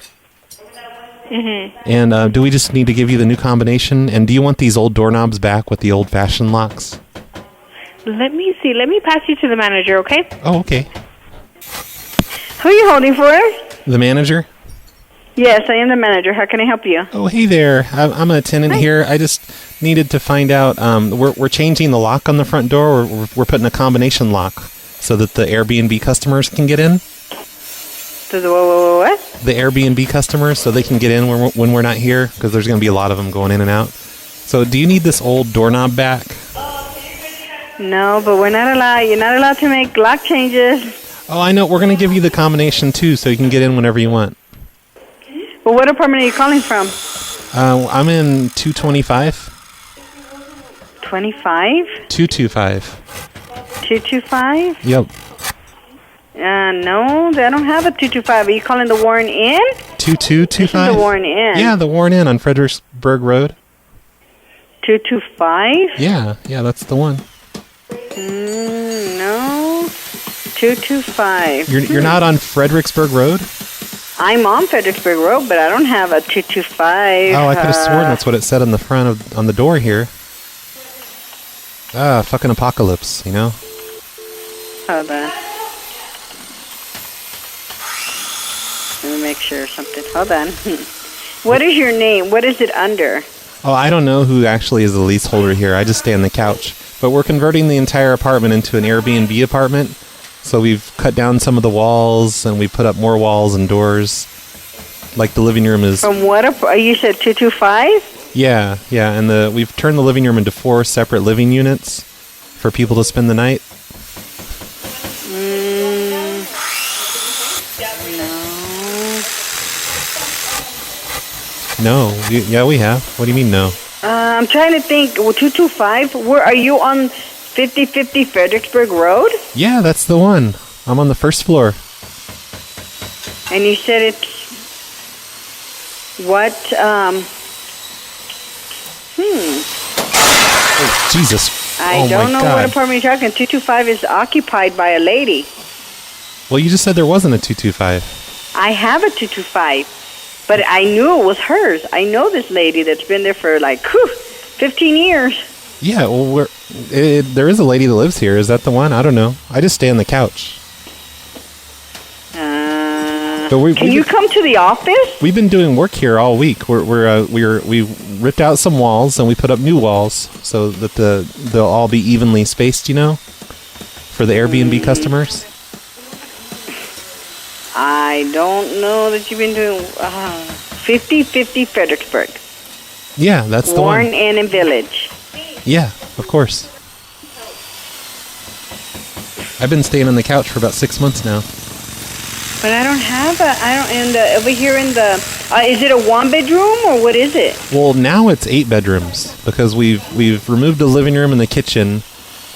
And do we just need to give you the new combination? And do you want these old doorknobs back with the old-fashioned locks? Let me see. Let me pass you to the manager, okay? Oh, okay. Who are you holding for? The manager? Yes, I am the manager. How can I help you? Oh, hey there. I'm a tenant here. I just needed to find out. We're changing the lock on the front door. We're putting a combination lock so that the Airbnb customers can get in. What? The Airbnb customers, so they can get in when we're not here, because there's going to be a lot of them going in and out. So, do you need this old doorknob back? No, but we're not allowed. You're not allowed to make lock changes. Oh, I know. We're going to give you the combination too, so you can get in whenever you want. Well, what apartment are you calling from? I'm in 225. 25? 225. 225? Yep. No, I don't have a 225. Are you calling the Warren Inn? 2225? This is the Warren Inn. Yeah, the Warren Inn on Fredericksburg Road. 225? Yeah, that's the one. No. 225. You're not on Fredericksburg Road? I'm on Fredericksburg Road, but I don't have a 225. Oh, I could have sworn that's what it said on the front on the door here. Fucking apocalypse, you know? Hold on. Let me make sure something. Hold on. What is your name? What is it under? Oh, I don't know who actually is the leaseholder here. I just stay on the couch. But we're converting the entire apartment into an Airbnb apartment. So we've cut down some of the walls, and we put up more walls and doors. Like the living room is... From what? You said 225? Yeah, and we've turned the living room into 4 separate living units for people to spend the night. No. Yeah, we have. What do you mean, no? I'm trying to think. 225? Where are you on 5050 Fredericksburg Road? Yeah, that's the one. I'm on the first floor. And you said it's... What, Oh, Jesus. I don't know what apartment you're talking. 225 is occupied by a lady. Well, you just said there wasn't a 225. I have a 225, but I knew it was hers. I know this lady that's been there for 15 years. Yeah, well, there is a lady that lives here. Is that the one? I don't know. I just stay on the couch. Can you come to the office? We've been doing work here all week. We ripped out some walls and we put up new walls so that they'll all be evenly spaced, you know, for the Airbnb customers. I don't know that you've been doing 5050 Fredericksburg. Yeah, that's the one. Warren Inn and Village. Yeah, of course. I've been staying on the couch for about 6 months now. But I don't have over here in the, is it a 1-bedroom or what is it? Well, now it's 8 bedrooms because we've removed the living room and the kitchen,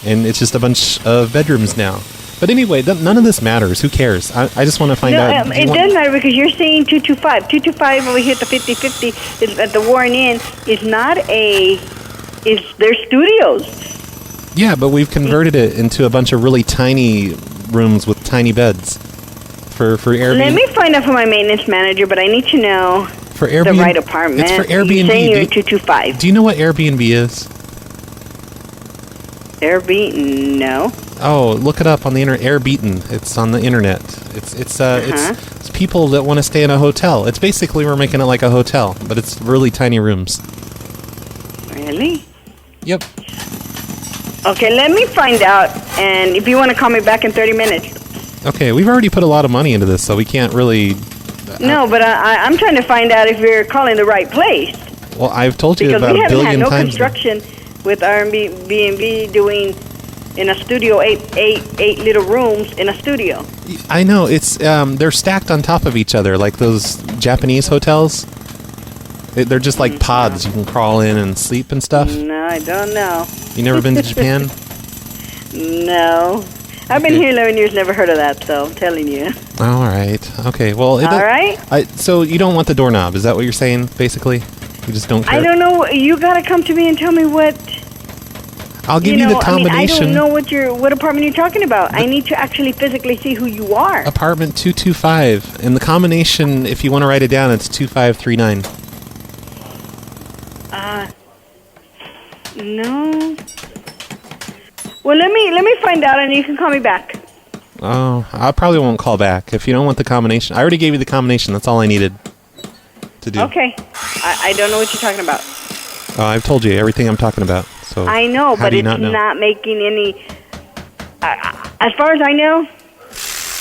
and it's just a bunch of bedrooms now. But anyway, none of this matters. Who cares? I just want to find out. It does matter because you're saying 225. 225 over here at the 5050 at the Warren Inn is not they're studios. Yeah, but we've converted it into a bunch of really tiny rooms with tiny beds. For Airbnb. Let me find out from my maintenance manager, but I need to know for Airbnb, the right apartment. It's for Airbnb. You're saying you're 225. Do you know what Airbnb is? Airbnb? No. Oh, look it up on the internet. Airbeaten. It's on the internet. It's people that want to stay in a hotel. It's basically we're making it like a hotel, but it's really tiny rooms. Really? Yep. Okay, let me find out, and if you want to call me back in 30 minutes. Okay, we've already put a lot of money into this, so we can't really... No, but I'm trying to find out if you're calling the right place. Well, I've told you about a billion times. Because we haven't had no construction with Airbnb doing in a studio, eight little rooms in a studio. I know, it's they're stacked on top of each other, like those Japanese hotels. They're just like pods. You can crawl in and sleep and stuff. No, I don't know. You never been to Japan? No. I've been here 11 years, never heard of that, so I'm telling you. All right. Okay, well... All right. So you don't want the doorknob, is that what you're saying, basically? You just don't care? I don't know. You got to come to me and tell me what... I'll give you the combination. I don't know what apartment you're talking about. I need to actually physically see who you are. Apartment 225. And the combination, if you want to write it down, it's 2539. No. Well, let me find out, and you can call me back. Oh, I probably won't call back if you don't want the combination. I already gave you the combination. That's all I needed to do. Okay. I don't know what you're talking about. Oh, I've told you everything I'm talking about. So I know, but it's not making any... as far as I know,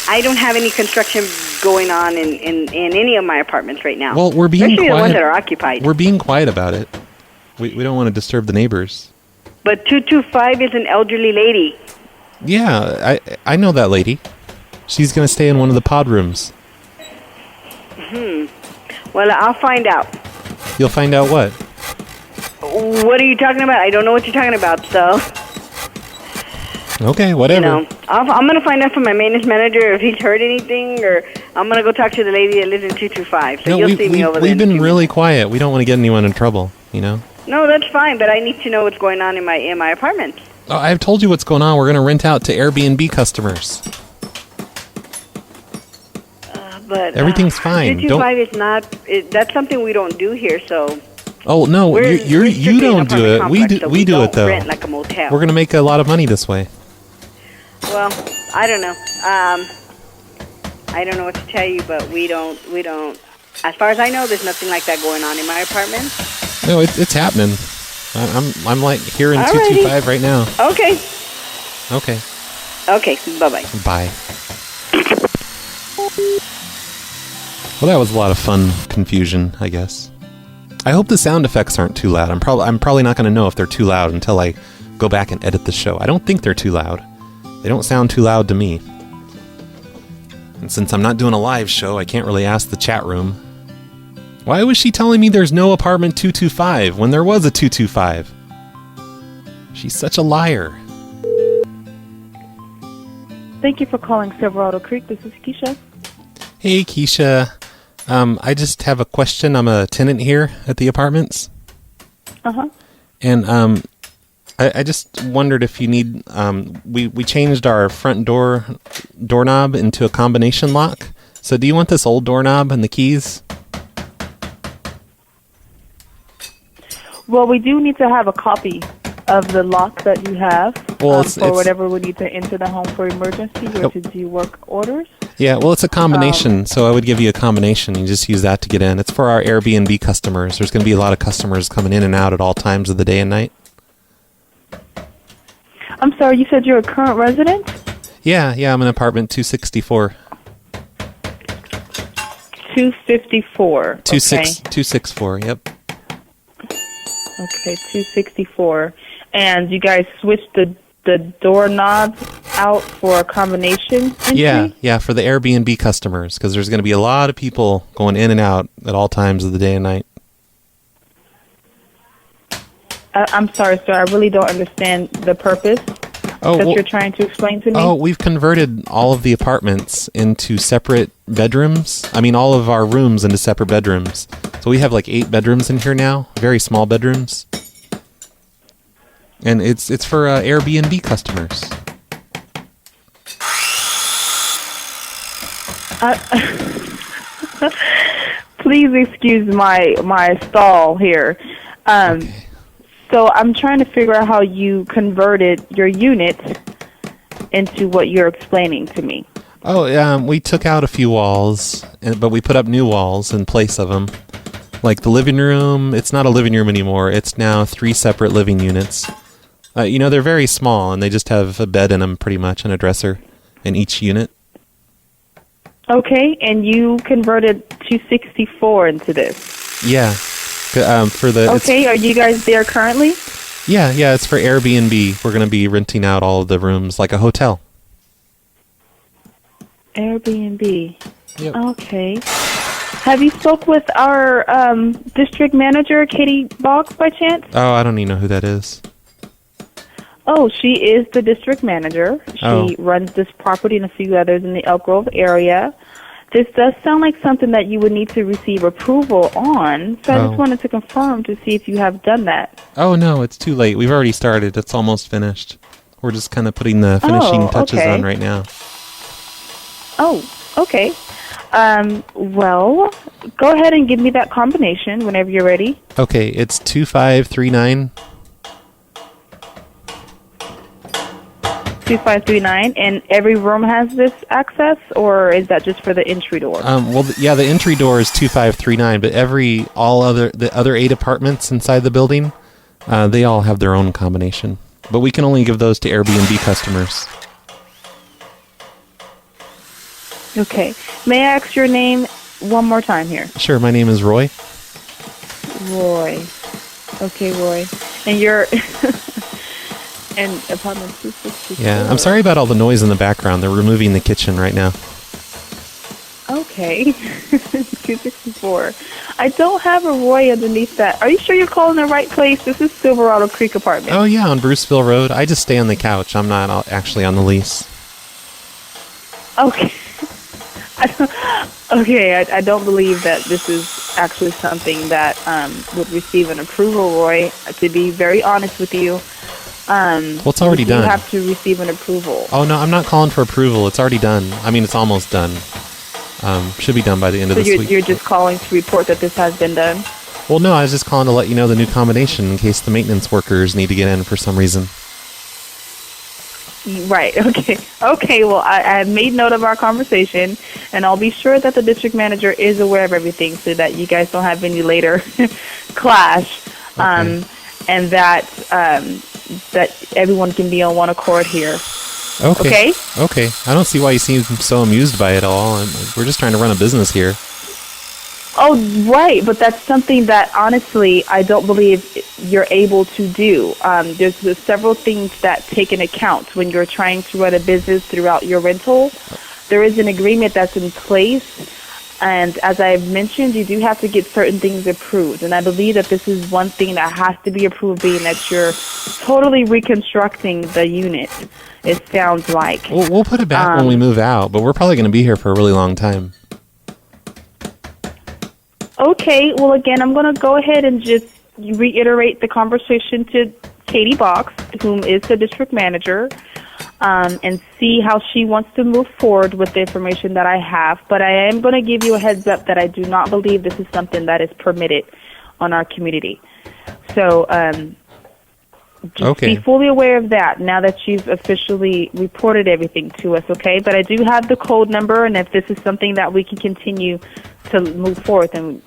I don't have any construction going on in any of my apartments right now. Well, we're being Especially quiet. the ones that are occupied. We're being quiet about it. We don't want to disturb the neighbors. But 225 is an elderly lady. Yeah, I know that lady. She's going to stay in one of the pod rooms. Well, I'll find out. You'll find out what? What are you talking about? I don't know what you're talking about, so... Okay, whatever. I'm going to find out from my maintenance manager if he's heard anything, or I'm going to go talk to the lady that lives in 225. So you'll see me over there. We've been really quiet. We don't want to get anyone in trouble, you know? No, that's fine, but I need to know what's going on in my apartment. Oh, I've told you what's going on. We're going to rent out to Airbnb customers. But everything's fine. 225 is not... that's something we don't do here, so... Oh, no, you don't do it. We do it, though. Rent like a motel. We're going to make a lot of money this way. Well, I don't know. I don't know what to tell you, but we don't... As far as I know, there's nothing like that going on in my apartment. No, it's happening. I'm like here in 225 right now. Okay. Okay. Okay. Bye-bye. Bye. Well, that was a lot of fun confusion, I guess. I hope the sound effects aren't too loud. I'm probably not going to know if they're too loud until I go back and edit the show. I don't think they're too loud. They don't sound too loud to me. And since I'm not doing a live show, I can't really ask the chat room. Why was she telling me there's no apartment 225 when there was a 225? She's such a liar. Thank you for calling Silverado Creek. This is Keisha. Hey, Keisha. I just have a question. I'm a tenant here at the apartments. Uh-huh. And I just wondered if you need... we changed our front doorknob into a combination lock. So do you want this old doorknob and the keys? Well, we do need to have a copy of the lock that you have for whatever we need to enter the home for emergency or to do work orders. Yeah, well, it's a combination, so I would give you a combination. You just use that to get in. It's for our Airbnb customers. There's going to be a lot of customers coming in and out at all times of the day and night. I'm sorry, you said you're a current resident? Yeah, I'm in apartment 264. 254. 264, yep. Okay, 264. And you guys switched the doorknob out for a combination entry? Yeah, for the Airbnb customers, because there's going to be a lot of people going in and out at all times of the day and night. I'm sorry, sir. I really don't understand the purpose that you're trying to explain to me. Oh, we've converted all of the apartments into separate bedrooms. I mean, all of our rooms into separate bedrooms. So we have like 8 bedrooms in here now, very small bedrooms. And it's for Airbnb customers. Please excuse my stall here. Okay. So I'm trying to figure out how you converted your unit into what you're explaining to me. Oh, we took out a few walls, but we put up new walls in place of them. Like the living room, it's not a living room anymore. It's now 3 separate living units. They're very small, and they just have a bed in them pretty much and a dresser in each unit. Okay, and you converted 264 into this. Yeah. For the... Okay, are you guys there currently? Yeah, it's for Airbnb. We're going to be renting out all of the rooms like a hotel. Airbnb. Yep. Okay. Have you spoke with our district manager, Katie Boggs, by chance? Oh, I don't even know who that is. Oh, she is the district manager. She runs this property and a few others in the Elk Grove area. This does sound like something that you would need to receive approval on, so I just wanted to confirm to see if you have done that. Oh, no, it's too late. We've already started. It's almost finished. We're just kind of putting the finishing touches on right now. Oh, okay. Well, go ahead and give me that combination whenever you're ready. Okay, it's 2539. 2539, and every room has this access, or is that just for the entry door? Well, yeah, the entry door is 2539, but the other 8 apartments inside the building, they all have their own combination. But we can only give those to Airbnb customers. Okay. May I ask your name one more time here? Sure, my name is Roy. Roy. Okay, Roy. And you're... and apartment 264. Yeah, I'm sorry about all the noise in the background. They're removing the kitchen right now. Okay. 264. I don't have a Roy underneath that. Are you sure you're calling the right place? This is Silverado Creek Apartment. Oh, yeah, on Bruceville Road. I just stay on the couch. I'm not actually on the lease. Okay. I don't believe that this is actually something that would receive an approval, Roy. To be very honest with you, well, it's already done. You have to receive an approval. Oh, no, I'm not calling for approval. It's already done. I mean, it's almost done. Should be done by the end of this week. You're just calling to report that this has been done? Well, no, I was just calling to let you know the new combination in case the maintenance workers need to get in for some reason. Right, okay. Okay, well, I have made note of our conversation, and I'll be sure that the district manager is aware of everything so that you guys don't have any later clash, and that everyone can be on one accord here. Okay. Okay. I don't see why you seem so amused by it all. We're just trying to run a business here. Oh, right, but that's something that, honestly, I don't believe you're able to do. There's several things that take into account when you're trying to run a business throughout your rental. There is an agreement that's in place, and as I've mentioned, you do have to get certain things approved, and I believe that this is one thing that has to be approved, being that you're totally reconstructing the unit, it sounds like. We'll put it back when we move out, but we're probably going to be here for a really long time. Okay, well, again, I'm going to go ahead and just reiterate the conversation to Katie Box, whom is the district manager, and see how she wants to move forward with the information that I have. But I am going to give you a heads up that I do not believe this is something that is permitted on our community. So just be fully aware of that now that you've officially reported everything to us, okay? But I do have the code number, and if this is something that we can continue to move forward, then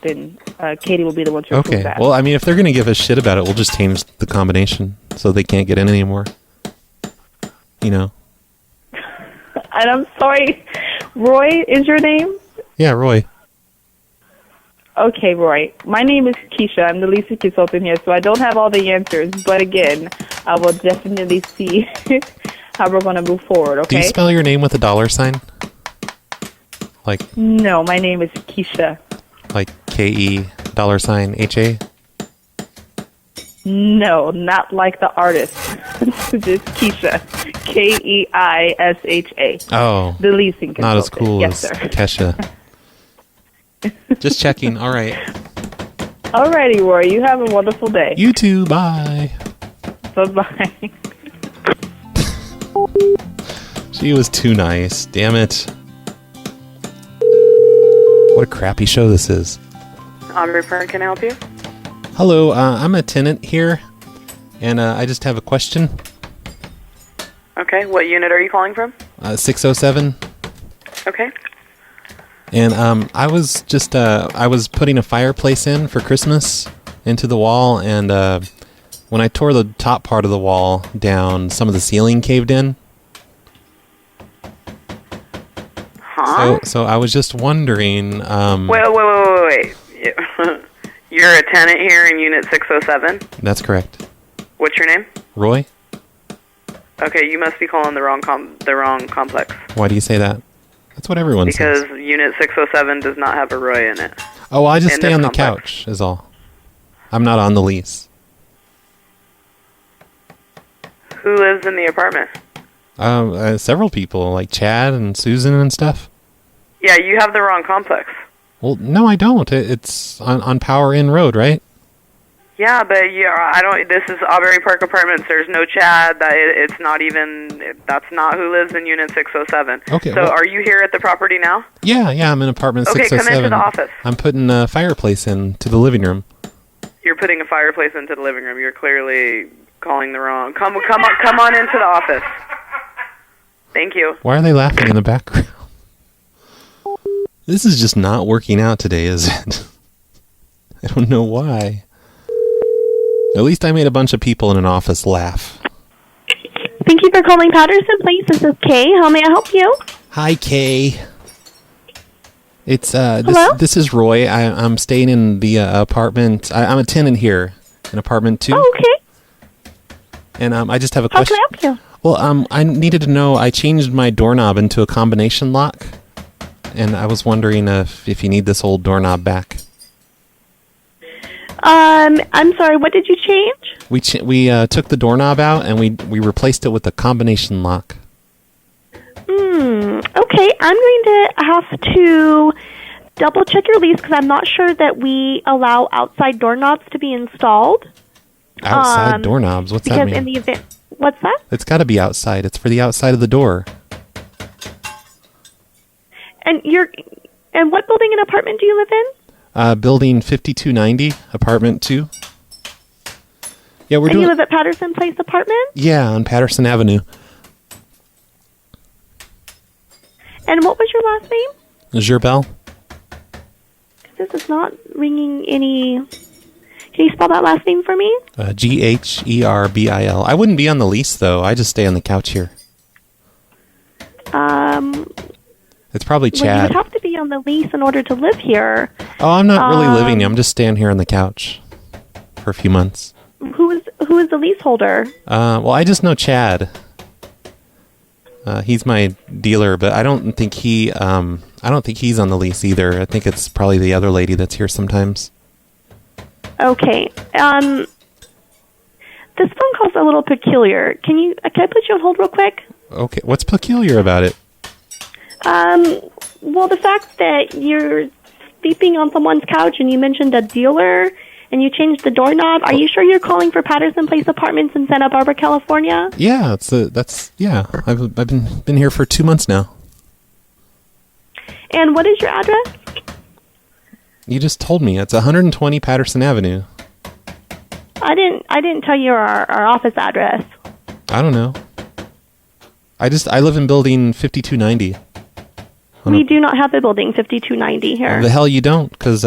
Katie will be the one to approve that. Well, I mean, if they're going to give us shit about it, we'll just change the combination so they can't get in anymore. You know? And I'm sorry, Roy is your name? Yeah, Roy. Okay, Roy. My name is Keisha. I'm the leasing consultant here, so I don't have all the answers. But again, I will definitely see how we're going to move forward, okay? Do you spell your name with a $? Like? No, my name is Keisha. Like K-E $HA? No, not like the artist. Just Keisha. Keisha. Oh. The leasing consultant. Not as cool yes, as sir. Kesha. Just checking. All right. Alrighty, Roy. You have a wonderful day. You too. Bye. Bye-bye. She was too nice. Damn it. What a crappy show this is. Refer, can I help you? Hello, I'm a tenant here, and I just have a question. Okay, what unit are you calling from? 607. Okay. And I was just I was putting a fireplace in for Christmas into the wall, and when I tore the top part of the wall down, some of the ceiling caved in. Huh? So I was just wondering. Wait. You're a tenant here in Unit 607? That's correct. What's your name? Roy? Okay, you must be calling the wrong complex. Why do you say that? That's what everyone says. Because Unit 607 does not have a Roy in it. Oh, well, I just stay on the couch, is all. I'm not on the lease. Who lives in the apartment? Several people, like Chad and Susan and stuff. Yeah, you have the wrong complex. Well, no, I don't. It's on Power Inn Road, right? Yeah, but I don't. This is Auberry Park Apartments. There's no Chad. It's not even. That's not who lives in Unit 607. Okay. So, are you here at the property now? Yeah, I'm in apartment 607. Okay, come into the office. I'm putting a fireplace into the living room. You're putting a fireplace into the living room. You're clearly calling the wrong. Come on into the office. Thank you. Why are they laughing in the background? This is just not working out today, is it? I don't know why. At least I made a bunch of people in an office laugh. Thank you for calling Patterson Place. This is Kay. How may I help you? Hi, Kay. It's Hello? This is Roy. I'm staying in the apartment. I'm a tenant here in apartment 2. Oh, okay. And I just have a How question. can I help you? Well, I needed to know. I changed my doorknob into a combination lock, and I was wondering if you need this old doorknob back. I'm sorry. What did you change? We took the doorknob out and we replaced it with a combination lock. Okay. I'm going to have to double check your lease because I'm not sure that we allow outside doorknobs to be installed. Outside doorknobs? What's that mean? Because in the event, what's that? It's got to be outside. It's for the outside of the door. And what building and apartment do you live in? Building 5290, apartment 2. Yeah, And you live at Patterson Place apartment? Yeah, on Patterson Avenue. And what was your last name? Gerbel? This is not ringing any. Can you spell that last name for me? Gherbil. I wouldn't be on the lease, though. I just stay on the couch here. It's probably Well, you Chad. would have to be on the lease in order to live here. Oh, I'm not really living here. I'm just staying here on the couch for a few months. Who is the leaseholder? Well, I just know Chad. He's my dealer, but I don't think he's on the lease either. I think it's probably the other lady that's here sometimes. Okay. This phone call's a little peculiar. Can I put you on hold real quick? Okay, what's peculiar about it? Well, the fact that you're sleeping on someone's couch and you mentioned a dealer and you changed the doorknob. Are you sure you're calling for Patterson Place Apartments in Santa Barbara, California? Yeah, I've been here for 2 months now. And what is your address? You just told me it's 120 Patterson Avenue. I didn't tell you our office address. I don't know. I live in building 5290. We do not have a building 5290 here. The hell you don't, because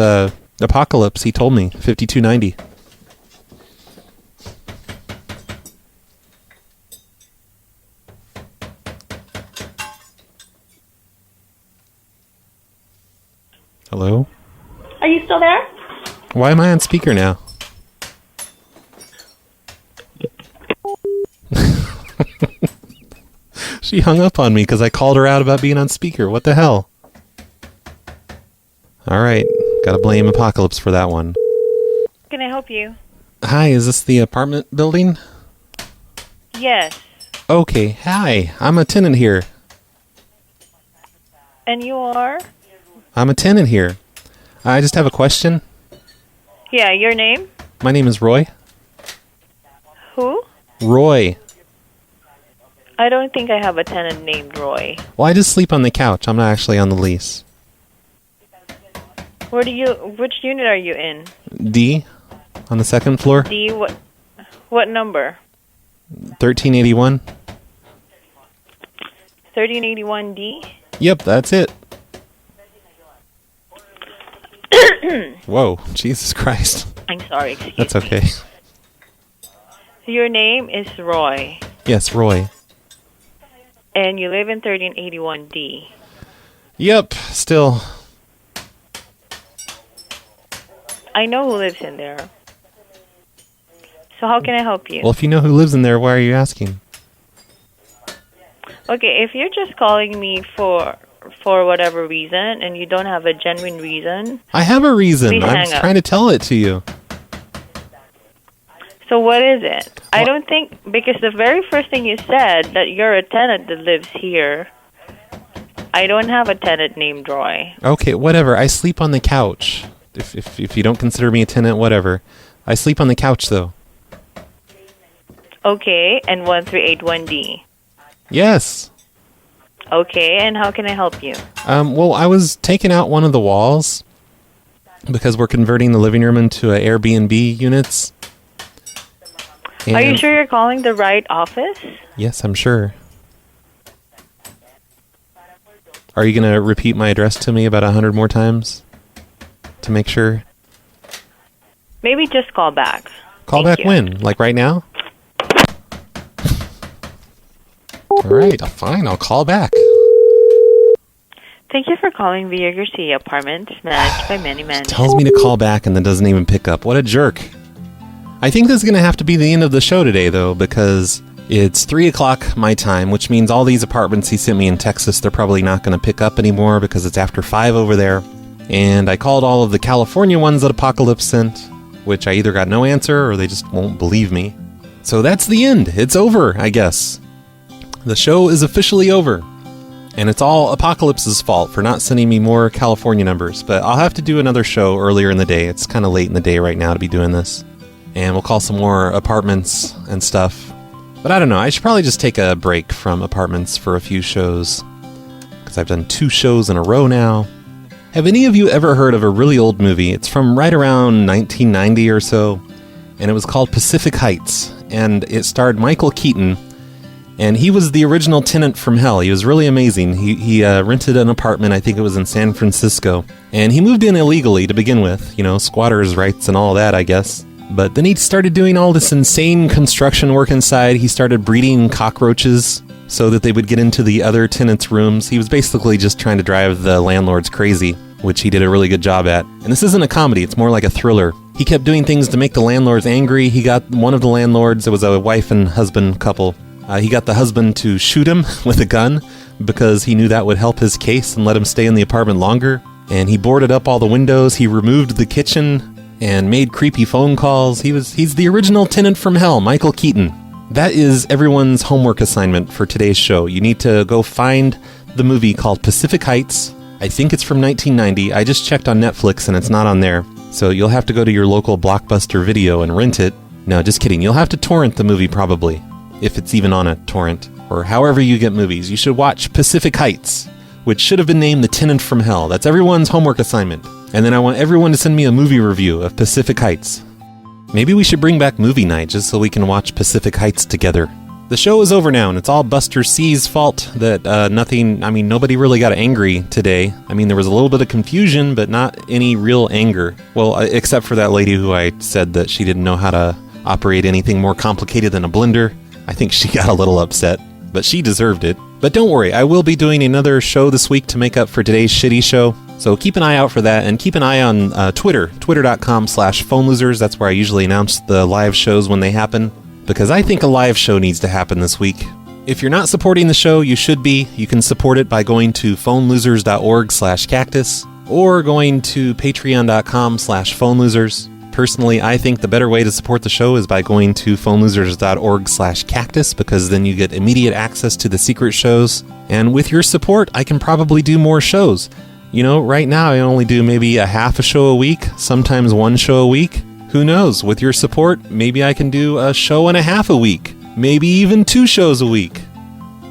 Apocalypse, he told me 5290. Hello? Are you still there? Why am I on speaker now? She hung up on me because I called her out about being on speaker. What the hell? Alright, gotta blame Apocalypse for that one. Can I help you? Hi, is this the apartment building? Yes. Okay, hi. I'm a tenant here. And you are? I'm a tenant here. I just have a question. Yeah, your name? My name is Roy. Who? Roy. I don't think I have a tenant named Roy. Well, I just sleep on the couch. I'm not actually on the lease. Which unit are you in? D, on the second floor. D, what number? 1381. 1381D? Yep, that's it. Whoa, Jesus Christ. I'm sorry, excuse That's me. okay. Your name is Roy, Yes, Roy. and you live in 1381D. Yep, still. I know who lives in there. So how can I help you? Well, if you know who lives in there, why are you asking? Okay, if you're just calling me for whatever reason and you don't have a genuine reason, I have a reason. please I'm hang just up. trying to tell it to you. So what is it? I don't think, because the very first thing you said, that you're a tenant that lives here. I don't have a tenant named Roy. Okay, whatever. I sleep on the couch. If you don't consider me a tenant, whatever. I sleep on the couch, though. Okay, and 1381D. Yes. Okay, and how can I help you? Well, I was taking out one of the walls because we're converting the living room into Airbnb units. Are you sure you're calling the right office? Yes, I'm sure. Are you going to repeat my address to me about 100 more times to make sure? Maybe just call back. Call back when? Like right now? All right, fine. I'll call back. Thank you for calling Via Garcia Apartments, managed by Manny Man. Tells me to call back and then doesn't even pick up. What a jerk. I think this is going to have to be the end of the show today, though, because it's 3 o'clock my time, which means all these apartments he sent me in Texas, they're probably not going to pick up anymore because it's after 5 over there. And I called all of the California ones that Apocalypse sent, which I either got no answer or they just won't believe me. So that's the end. It's over, I guess. The show is officially over. And it's all Apocalypse's fault for not sending me more California numbers. But I'll have to do another show earlier in the day. It's kind of late in the day right now to be doing this. And we'll call some more apartments and stuff. But I don't know. I should probably just take a break from apartments for a few shows. Because I've done 2 shows in a row now. Have any of you ever heard of a really old movie? It's from right around 1990 or so. And it was called Pacific Heights. And it starred Michael Keaton. And he was the original tenant from hell. He was really amazing. He rented an apartment, I think it was in San Francisco. And he moved in illegally to begin with. You know, squatters' rights and all that, I guess. But then he started doing all this insane construction work inside. He started breeding cockroaches so that they would get into the other tenants' rooms. He was basically just trying to drive the landlords crazy, which he did a really good job at. And this isn't a comedy, it's more like a thriller. He kept doing things to make the landlords angry. He got one of the landlords, it was a wife and husband couple. He got the husband to shoot him with a gun because he knew that would help his case and let him stay in the apartment longer. And he boarded up all the windows. He removed the kitchen and made creepy phone calls. He's the original tenant from hell, Michael Keaton. That is everyone's homework assignment for today's show. You need to go find the movie called Pacific Heights. I think it's from 1990. I just checked on Netflix and it's not on there. So you'll have to go to your local Blockbuster Video and rent it. No, just kidding. You'll have to torrent the movie probably. If it's even on a torrent, or however you get movies. You should watch Pacific Heights, which should have been named The Tenant from Hell. That's everyone's homework assignment. And then I want everyone to send me a movie review of Pacific Heights. Maybe we should bring back movie night just so we can watch Pacific Heights together. The show is over now, and it's all Buster C's fault that nobody really got angry today. I mean, there was a little bit of confusion, but not any real anger. Well, except for that lady who I said that she didn't know how to operate anything more complicated than a blender. I think she got a little upset, but she deserved it. But don't worry, I will be doing another show this week to make up for today's shitty show. So keep an eye out for that, and keep an eye on Twitter, twitter.com/phonelosers. That's where I usually announce the live shows when they happen, because I think a live show needs to happen this week. If you're not supporting the show, you should be. You can support it by going to phonelosers.org/cactus, or going to patreon.com/phonelosers. Personally, I think the better way to support the show is by going to phonelosers.org/cactus, because then you get immediate access to the secret shows. And with your support, I can probably do more shows. You know, right now I only do maybe a half a show a week, sometimes 1 show a week. Who knows? With your support, maybe I can do a show and a half a week. Maybe even 2 shows a week.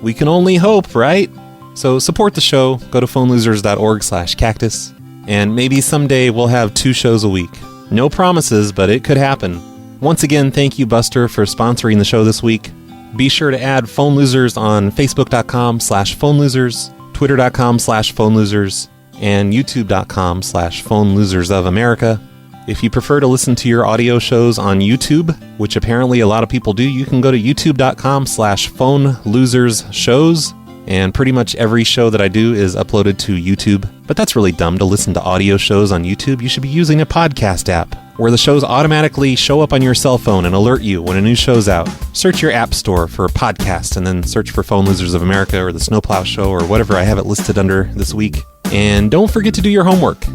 We can only hope, right? So support the show. Go to phonelosers.org/cactus. And maybe someday we'll have 2 shows a week. No promises, but it could happen. Once again, thank you, Buster, for sponsoring the show this week. Be sure to add Phone Losers on Facebook.com/PhoneLosers, Twitter.com/PhoneLosers, and YouTube.com/PhoneLosersOfAmerica. If you prefer to listen to your audio shows on YouTube, which apparently a lot of people do, you can go to YouTube.com/PhoneLosersShows. And pretty much every show that I do is uploaded to YouTube. But that's really dumb to listen to audio shows on YouTube. You should be using a podcast app, where the shows automatically show up on your cell phone and alert you when a new show's out. Search your app store for a podcast, and then search for Phone Losers of America or the Snowplow Show or whatever I have it listed under this week. And don't forget to do your homework.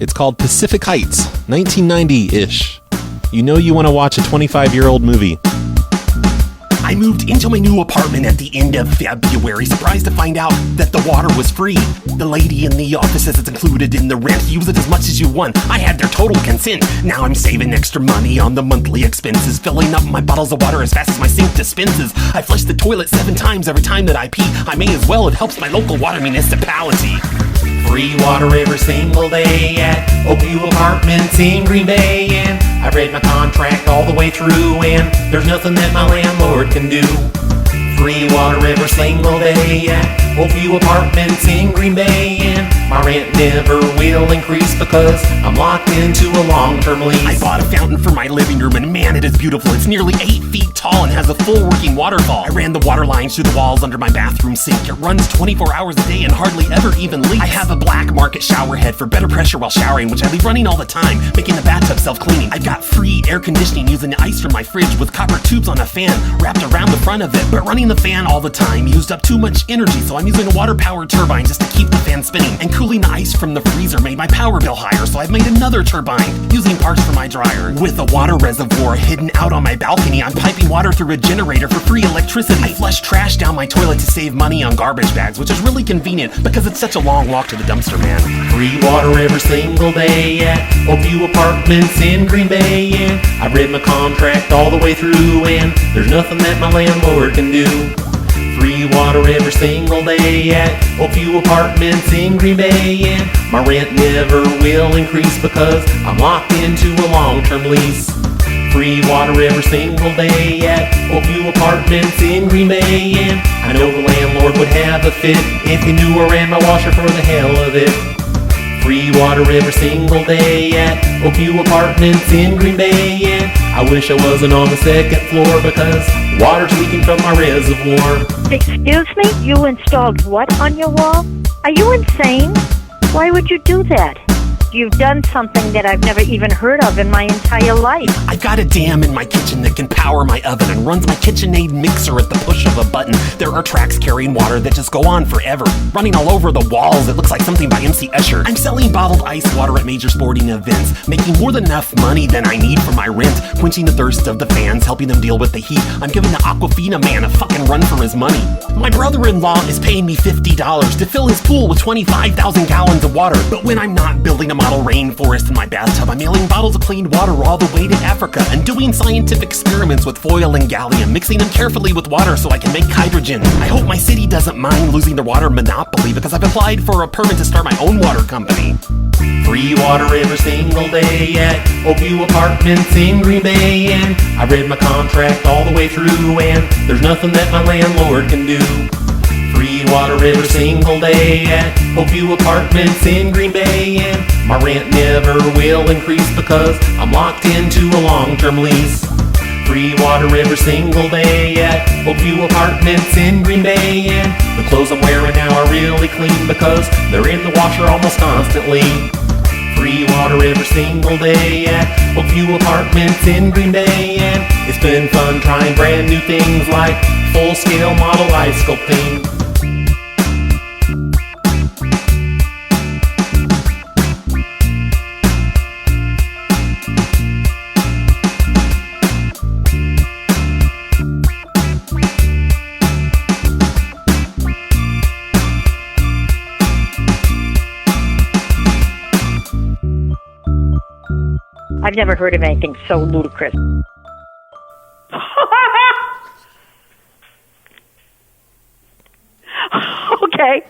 It's called Pacific Heights, 1990-ish. You know you want to watch a 25-year-old movie. I moved into my new apartment at the end of February, surprised to find out that the water was free. The lady in the office says it's included in the rent. Use it as much as you want. I had their total consent. Now I'm saving extra money on the monthly expenses, filling up my bottles of water as fast as my sink dispenses. I flush the toilet 7 times every time that I pee. I may as well. It helps my local water municipality. Free water every single day at Oakview Apartments in Green Bay. And I read my contract all the way through, and there's nothing that my landlord can do. Free water every single day at Oakview Apartments in Green Bay. And my rent never will increase because I'm locked into a long-term lease. I bought a fountain for my living room, and man, it is beautiful. It's nearly 8 feet tall and has a full working waterfall. I ran the water lines through the walls under my bathroom sink. It runs 24 hours a day and hardly ever even leaks. I have a black market shower head for better pressure while showering, which I leave running all the time, making the bathtub self-cleaning. I've got free air conditioning using the ice from my fridge with copper tubes on a fan wrapped around the front of it. But running the fan all the time used up too much energy, so I'm using a water-powered turbine just to keep the fan spinning. And cooling the ice from the freezer made my power bill higher, so I've made another turbine using parts from my dryer. With a water reservoir hidden out on my balcony, I'm piping water through a generator for free electricity. I flush trash down my toilet to save money on garbage bags, which is really convenient because it's such a long walk to the dumpster, man. Free water every single day at Oakview Apartments in Green Bay. And I read my contract all the way through, and there's nothing that my landlord can do. Free water every single day at Oakview Apartments in Green Bay. And my rent never will increase because I'm locked into a long-term lease. Free water every single day at Oakview Apartments in Green Bay. And I know the landlord would have a fit if he knew I ran my washer for the hell of it. Free water every single day at Oakview Apartments in Green Bay. And I wish I wasn't on the 2nd floor because water's leaking from my reservoir. Excuse me? You installed what on your wall? Are you insane? Why would you do that? You've done something that I've never even heard of in my entire life. I've got a dam in my kitchen that can power my oven and runs my KitchenAid mixer at the push of a button. There are tracks carrying water that just go on forever, running all over the walls. It looks like something by MC Escher. I'm selling bottled ice water at major sporting events, making more than enough money than I need for my rent, quenching the thirst of the fans, helping them deal with the heat. I'm giving the Aquafina man a fucking run for his money. My brother-in-law is paying me $50 to fill his pool with 25,000 gallons of water, but when I'm not building a model rainforest in my bathtub, I'm mailing bottles of clean water all the way to Africa and doing scientific experiments with foil and gallium, mixing them carefully with water so I can make hydrogen. I hope my city doesn't mind losing their water monopoly because I've applied for a permit to start my own water company. Free water every single day at Oakview Apartments in Green Bay. And I read my contract all the way through, and there's nothing that my landlord can do. Free water every single day at Oakview Apartments in Green Bay. And my rent never will increase because I'm locked into a long-term lease. Free water every single day at Oakview Apartments in Green Bay. And the clothes I'm wearing now are really clean because they're in the washer almost constantly. Free water every single day at Oakview Apartments in Green Bay. And it's been fun trying brand new things like full-scale model ice sculpting. I've never heard of anything so ludicrous. Okay.